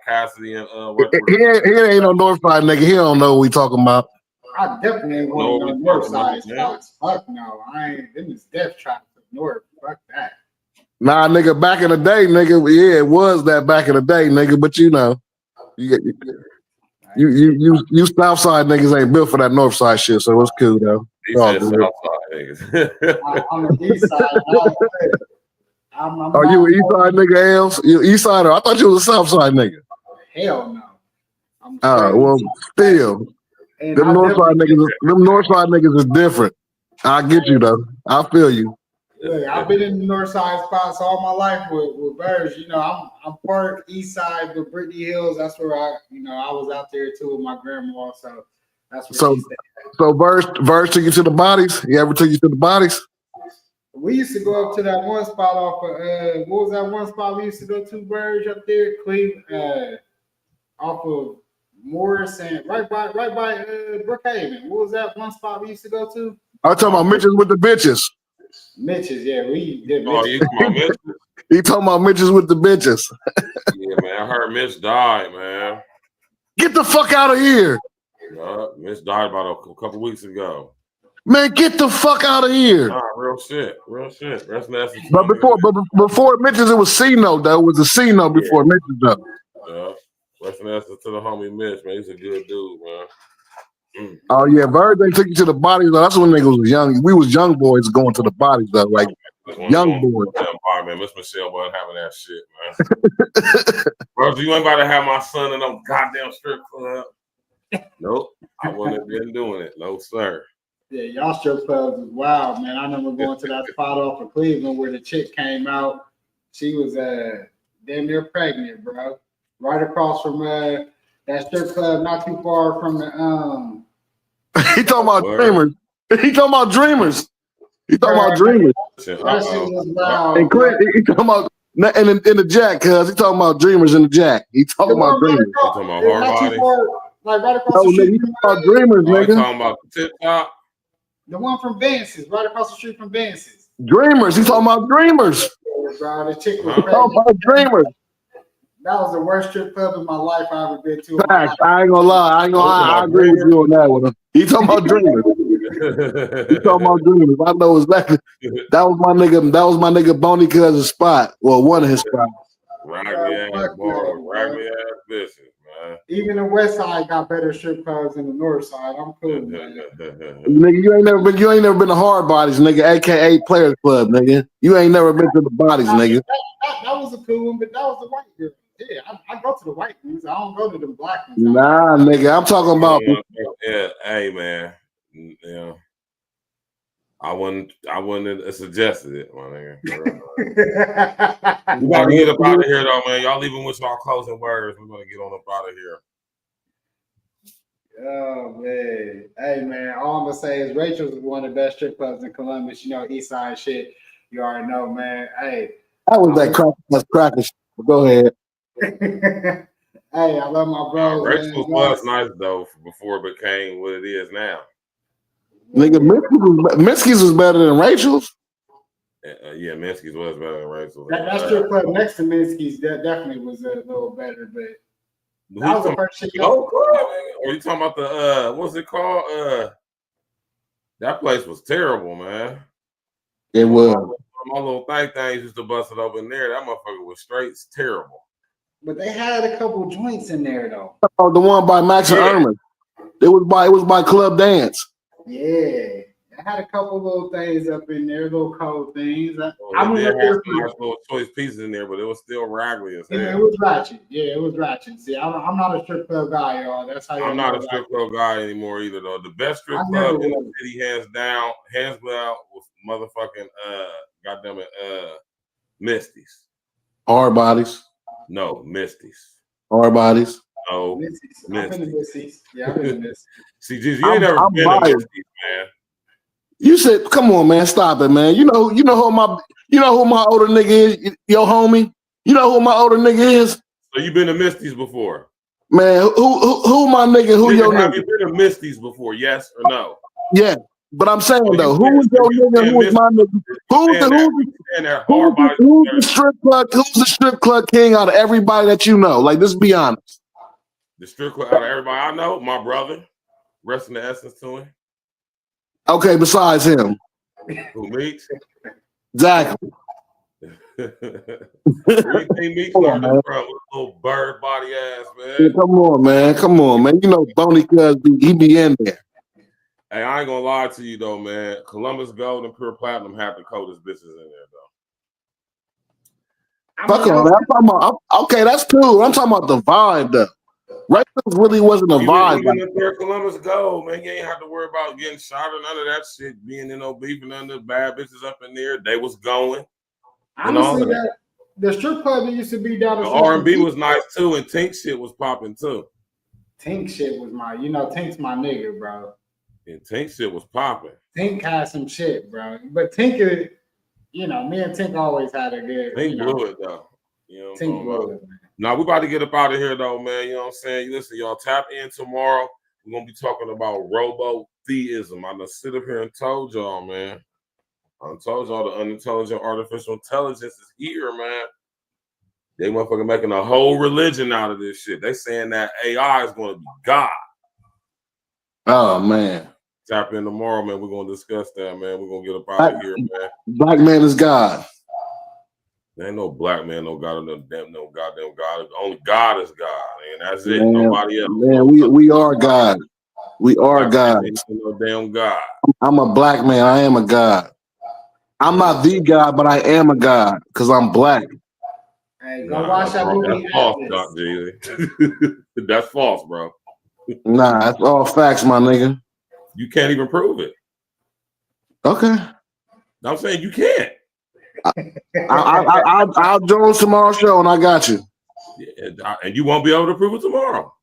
[SPEAKER 5] Cassidy and
[SPEAKER 6] he ain't no Northside nigga. He don't know what we talking about.
[SPEAKER 17] I definitely ain't going to no Northside spots. Fuck no, I ain't. Them is death traps up north. Fuck that.
[SPEAKER 6] Nah, nigga. Back in the day, nigga. Yeah, it was that back in the day, nigga. But you know, you Southside niggas ain't built for that Northside shit, so it's cool though.
[SPEAKER 5] He said Southside niggas.
[SPEAKER 17] I'm the East Side.
[SPEAKER 6] Are you an East Side nigga, Els? You East Sider? I thought you was a South Side nigga.
[SPEAKER 17] Hell no.
[SPEAKER 6] Well, still, them North Side niggas is different. I get you though. I feel you.
[SPEAKER 17] Look, I've been in the North Side spots all my life with Birds. You know, I'm part East Side with Brittany Hills. That's where I was out there too with my grandma. So that's where she stayed.
[SPEAKER 6] So Birds took you to the bodies. He ever took you to the bodies?
[SPEAKER 17] We used to go up to that one spot off of what was that one spot we used to go to, Burge, up there, Cleveland, off of Morris and right by Brookhaven. What was that one spot we used to go to?
[SPEAKER 6] I'm talking about Mitches with the bitches.
[SPEAKER 17] Mitch's, yeah, we did.
[SPEAKER 5] Oh, you talking about Mitch?
[SPEAKER 6] He talking about Mitches with the bitches.
[SPEAKER 5] Yeah, man. I heard Mitch died, man.
[SPEAKER 6] Get the fuck out of here.
[SPEAKER 5] Mitch died about a couple weeks ago.
[SPEAKER 6] Man, get the fuck out of here.
[SPEAKER 5] Nah, real shit. Rest in essence.
[SPEAKER 6] But before Mitches, it was C-No, though. It was a C-No before Mitches, though.
[SPEAKER 5] Yeah. Rest in essence to the homie Mitch, man. He's a good dude, man.
[SPEAKER 6] Oh, yeah. Bird, they took you to the bodies, though. That's when niggas was young. We was young boys going to the bodies, though. Like, young boys.
[SPEAKER 5] Man, Miss Michelle wasn't having that shit, man. Bro, you ain't about to have my son in no goddamn strip club. Nope. I wouldn't have been doing it. No, sir.
[SPEAKER 17] Yeah, y'all strip clubs is wild, man. I remember going to that spot off of Cleveland where the chick came out. She was damn near pregnant, bro. Right across from that strip club, not too far from the
[SPEAKER 6] He talking about Dreamers. He talking about Dreamers. He talking about Dreamers.
[SPEAKER 17] That shit was wild.
[SPEAKER 6] And Clint, he talking about in the Jack, cuz he talking about Dreamers in the Jack. He talking about Dreamers.
[SPEAKER 5] You talking about hard body?
[SPEAKER 17] Like right across the street.
[SPEAKER 6] He talking about Dreamers, nigga.
[SPEAKER 5] You talking about Tip Top?
[SPEAKER 17] The one from Vance's, right across the street from Vance's.
[SPEAKER 6] Dreamers. He talking about Dreamers.
[SPEAKER 17] Bro, the chick was
[SPEAKER 6] He talking about Dreamers.
[SPEAKER 17] That was the worst strip club in my life I ever been to.
[SPEAKER 6] Facts. I ain't gonna lie. I agree with you on that one. He talking about Dreamers. He talking about Dreamers. I know exactly. That was my nigga Boney Cousin's spot. Well, one of his spots.
[SPEAKER 5] Raggedy ass bar, raggedy ass business, man.
[SPEAKER 17] Even the west side got better strip clubs than the north side. I'm cool, man.
[SPEAKER 6] Nigga, you ain't never been to Hard Bodies, nigga, aka Players Club, nigga. You ain't never been to the bodies, nigga.
[SPEAKER 17] That was a cool one, but that was the white girl. Yeah, I go to the white ones. I don't go to the black ones.
[SPEAKER 6] Nah, nigga, I'm talking about.
[SPEAKER 5] Yeah, hey, man. Yeah. I wouldn't have suggested it, my nigga. We gotta get up out of here, though, man. Y'all leaving with y'all closing words. We're gonna get on up out of here.
[SPEAKER 17] Oh man, hey man, all I'm gonna say is Rachel's is one of the best strip clubs in Columbus. You know, East Side shit. You already know, man. Hey,
[SPEAKER 6] that was that cracker shit. Go ahead.
[SPEAKER 17] Hey, I love my bros.
[SPEAKER 5] Rachel's was nice though before it became what it is now.
[SPEAKER 6] Nigga, Minsky's was better than Rachel's.
[SPEAKER 5] Yeah, Minsky's was better than Rachel's.
[SPEAKER 17] That strip club next to Minsky's that definitely was a little better, but that was the first shit.
[SPEAKER 5] Or you talking about the what's it called? That place was terrible, man.
[SPEAKER 6] It was.
[SPEAKER 5] My little things used to bust it open there. That motherfucker was straight terrible.
[SPEAKER 17] But they had a couple joints in there though.
[SPEAKER 6] Oh, the one by Max and Erman. It was by Club Dance.
[SPEAKER 17] Yeah, I had a couple little things up in there, little cold things.
[SPEAKER 5] I did have some nice little choice pieces in there, but it was still raggedy as hell.
[SPEAKER 17] Yeah, it was ratchet. Yeah, it was ratchet. See, I'm not a strip club guy, y'all. That's how
[SPEAKER 5] I'm not a strip club guy anymore either, though. The best strip club in the city, hands down, was motherfucking Misty's.
[SPEAKER 6] Hard Bodies.
[SPEAKER 5] No, Misty's.
[SPEAKER 6] Hard Bodies.
[SPEAKER 5] No,
[SPEAKER 17] Misty's. Yeah, I've been to Misty's.
[SPEAKER 5] See, you ain't never been to Misty's, man.
[SPEAKER 6] You said, "Come on, man, stop it, man." You know who my older nigga is, your homie. You know who my older nigga is.
[SPEAKER 5] So you been to Misty's before,
[SPEAKER 6] man? Who my nigga? Who your nigga?
[SPEAKER 5] Have you been to Misty's before? Yes or no?
[SPEAKER 6] Yeah, but I'm saying though, who is your nigga? Who is my nigga? Who's the strip club? Who's the strip club king out of everybody that you know? Like, let's be honest.
[SPEAKER 5] The strip club out of everybody I know, my brother. Rest in the essence to him.
[SPEAKER 6] Okay, besides him.
[SPEAKER 5] Who, Meeks?
[SPEAKER 6] Exactly.
[SPEAKER 5] Meeks learned it from a little bird body ass, man.
[SPEAKER 6] Yeah, come on, man. You know Boney Cuz, he be in there.
[SPEAKER 5] Hey, I ain't gonna lie to you though, man. Columbus Gold and Pure Platinum have the coldest bitches in there though.
[SPEAKER 6] Fuck on that. I'm talking about, okay, that's cool. I'm talking about the vibe though. Rachel's really wasn't a vibe.
[SPEAKER 5] Even if they're Columbus Gold, man, you ain't have to worry about getting shot or none of that shit. Being in no beef and none of the bad bitches up in there. They was going.
[SPEAKER 17] Honestly, the strip club that used to be down
[SPEAKER 5] the R&B was nice too, and Tink shit was popping too.
[SPEAKER 17] Tink shit was Tink's my nigga, bro.
[SPEAKER 5] And Tink shit was popping.
[SPEAKER 17] Tink had some shit, bro. But Tink you know, me and Tink always had a good.
[SPEAKER 5] Tink blew it though. You know what I'm
[SPEAKER 17] Tink
[SPEAKER 5] talking
[SPEAKER 17] blew
[SPEAKER 5] about?
[SPEAKER 17] it, man.
[SPEAKER 5] Now we about to get up out of here though, man. You know what I'm saying? Listen, y'all tap in tomorrow. We're gonna be talking about robo-theism. I done sit up here and told y'all, man. I told y'all the unintelligent artificial intelligence is here, man. They motherfucking making a whole religion out of this shit. They saying that AI is gonna be God.
[SPEAKER 6] Oh man.
[SPEAKER 5] Tap in tomorrow, man. We're gonna discuss that, man. We're gonna get up out of here, man.
[SPEAKER 6] Black man is God.
[SPEAKER 5] There ain't no black man, no God, no goddamn God. Only God is God, and that's it.
[SPEAKER 6] Man,
[SPEAKER 5] Nobody else.
[SPEAKER 6] Man, we are God. We are God.
[SPEAKER 5] No damn God.
[SPEAKER 6] I'm a black man. I am a God. I'm not the God, but I am a God because I'm black.
[SPEAKER 17] Hey, go watch that movie.
[SPEAKER 5] That's false, Doc Jeezy. That's false, bro.
[SPEAKER 6] Nah, that's all facts, my nigga.
[SPEAKER 5] You can't even prove it.
[SPEAKER 6] Okay.
[SPEAKER 5] I'm saying you can't.
[SPEAKER 6] I'll join tomorrow's show and I got you.
[SPEAKER 5] Yeah, and you won't be able to prove it tomorrow.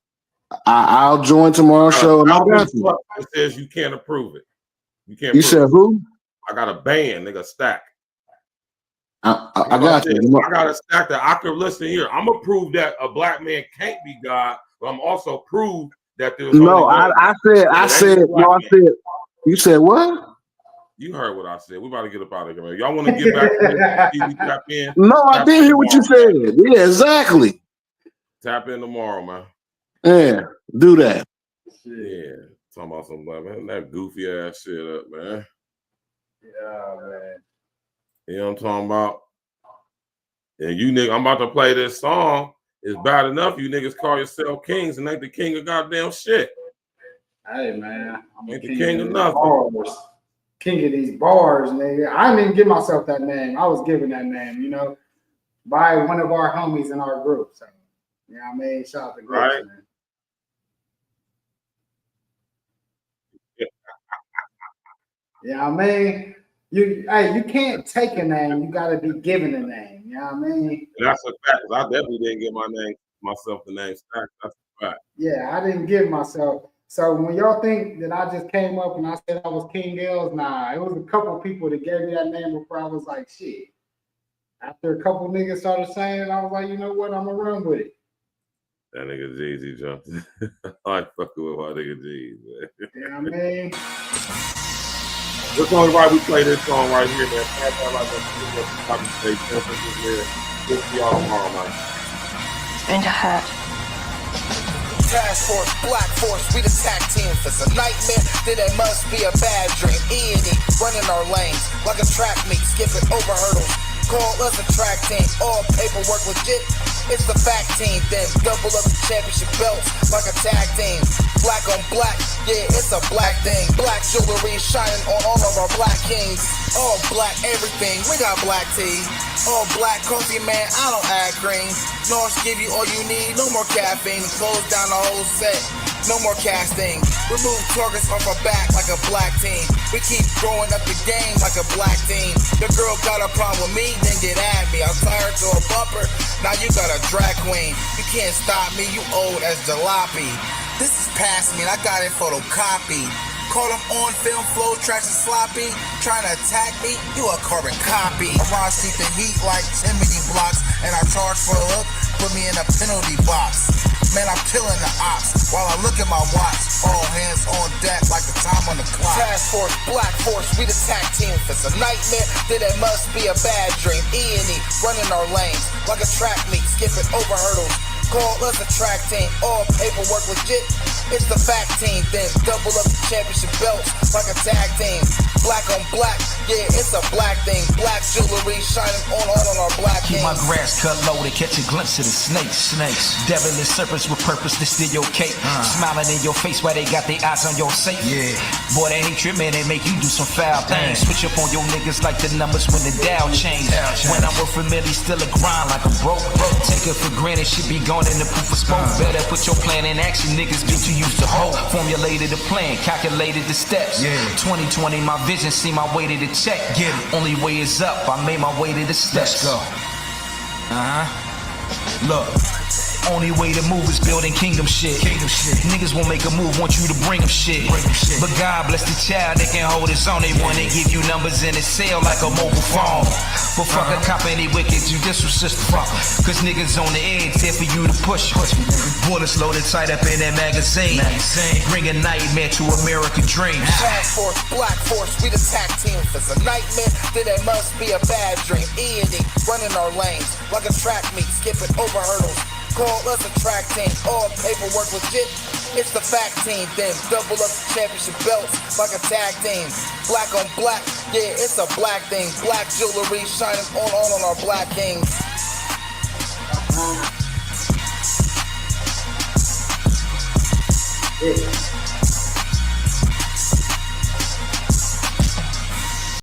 [SPEAKER 6] I'll join tomorrow's show and I got you.
[SPEAKER 5] It says you can't approve it. You can't.
[SPEAKER 6] You said who?
[SPEAKER 5] I got a band, nigga, stack.
[SPEAKER 6] I got you.
[SPEAKER 5] I got a stack that I could listen here. I'm gonna prove that a black man can't be God, but I'm also prove that there's
[SPEAKER 6] no.
[SPEAKER 5] Only
[SPEAKER 6] I said. You said what?
[SPEAKER 5] You heard what I said. We about to get up out of here, man. Y'all want to get back to this? Tap in.
[SPEAKER 6] No, I didn't hear what you said. Yeah, exactly.
[SPEAKER 5] Tap in tomorrow, man.
[SPEAKER 6] Yeah, do that.
[SPEAKER 5] Yeah, talking about some black man. That goofy ass shit up, man.
[SPEAKER 17] Yeah, man.
[SPEAKER 5] You know what I'm talking about? And you nigga, I'm about to play this song. It's bad enough you niggas call yourself kings and ain't the king of goddamn shit.
[SPEAKER 17] Hey, man. I'm
[SPEAKER 5] ain't the king of nothing.
[SPEAKER 17] Bars. King of these bars, nigga. I didn't even give myself that name. I was given that name, you know, by one of our homies in our group. So, you know what I mean? Shout out to Grace,
[SPEAKER 5] right.
[SPEAKER 17] Man. Yeah, I mean, you can't take a name. You got to be given a name. You know what I mean?
[SPEAKER 5] That's a fact. I definitely didn't give myself the name Stack. That's a fact.
[SPEAKER 17] Yeah, I didn't give myself. So when y'all think that I just came up and I said I was King L's, nah, it was a couple people that gave me that name before I was like, shit. After a couple niggas started saying it, I was like, you know what? I'm going to run with it.
[SPEAKER 5] That nigga Jeezy jumped. I ain't fucking with my nigga Jeezy, man.
[SPEAKER 17] You know what I mean?
[SPEAKER 5] This song right, we play this song right here, man. We'll see y'all tomorrow, man.
[SPEAKER 8] Been to hurt.
[SPEAKER 9] Task Force, Black Force, we the tag team. If it's a nightmare, then it must be a bad dream. E.N.E, running our lanes like a track meet, skipping over hurdles. Call us a track team, all paperwork legit. It's the fact team, then double up the championship belts like a tag team. Black on black, yeah, it's a black thing. Black jewelry shining on all of our black kings. All black everything, we got black tea. All black coffee, man, I don't add cream. Norse give you all you need, no more caffeine. Close down the whole set, no more casting. Remove targets off our back like a black team. We keep growing up the game like a black team. The girl got a problem with me, then get at me. I'll tie her to a bumper, now you got a drag queen. You can't stop me, you old as jalopy. This is past me and I got it photocopied. Caught him on film, flow tracks and sloppy. Trying to attack me, you a carbon copy. I rise keep the heat like chimney blocks. And I charge for a look, put me in a penalty box. Man, I'm killing the ops while I look at my watch. All hands on deck like the time on the clock. Task Force, Black Force, we the tag team. If it's a nightmare, then it must be a bad dream. E.N.E, running our lanes like a track meet, skipping over hurdles. Call us a track team, all paperwork legit. It's the fact team, then double up the championship belts like a tag team. Black on black, yeah, it's a black thing. Black jewelry shining on our black
[SPEAKER 10] Keep my
[SPEAKER 9] kings.
[SPEAKER 10] grass cut loaded, catch a glimpse of the snakes. Devilish serpents with purpose to steal your cake. Smiling in your face while they got their eyes on your safe. Yeah. Boy, that hatred, man, they make you do some foul things. Switch up on your niggas like the numbers when the Dow change. When I'm with familiar, still a grind like a broke. Take it for granted, shit be gone in the proof of smoke. Better put your plan in action, niggas get too used to hope. Formulated the plan, calculated the steps. 2020, my vision, see my way to the check. Get it. Only way is up, I made my way to the steps. Let's go. Look. Only way to move is building kingdom shit. Niggas won't make a move, want you to bring them shit. But God bless the child that can hold his own. They wanna give you numbers in his cell like a mobile phone. But fuck a cop, any wicked judicial system. Cause niggas on the edge, there for you to push. Bullets loaded tight up in that magazine. Bring a nightmare to American dreams.
[SPEAKER 9] Task Force, Black Force, we the tag team. If it's a nightmare, then it must be a bad dream. E.N.E, running our lanes like a track meet, skipping over hurdles. Call us a track team, all paperwork legit. It's the fact team, then double up the championship belts like a tag team. Black on black, yeah, it's a black thing. Black jewelry shining on our black kings.
[SPEAKER 17] Yeah.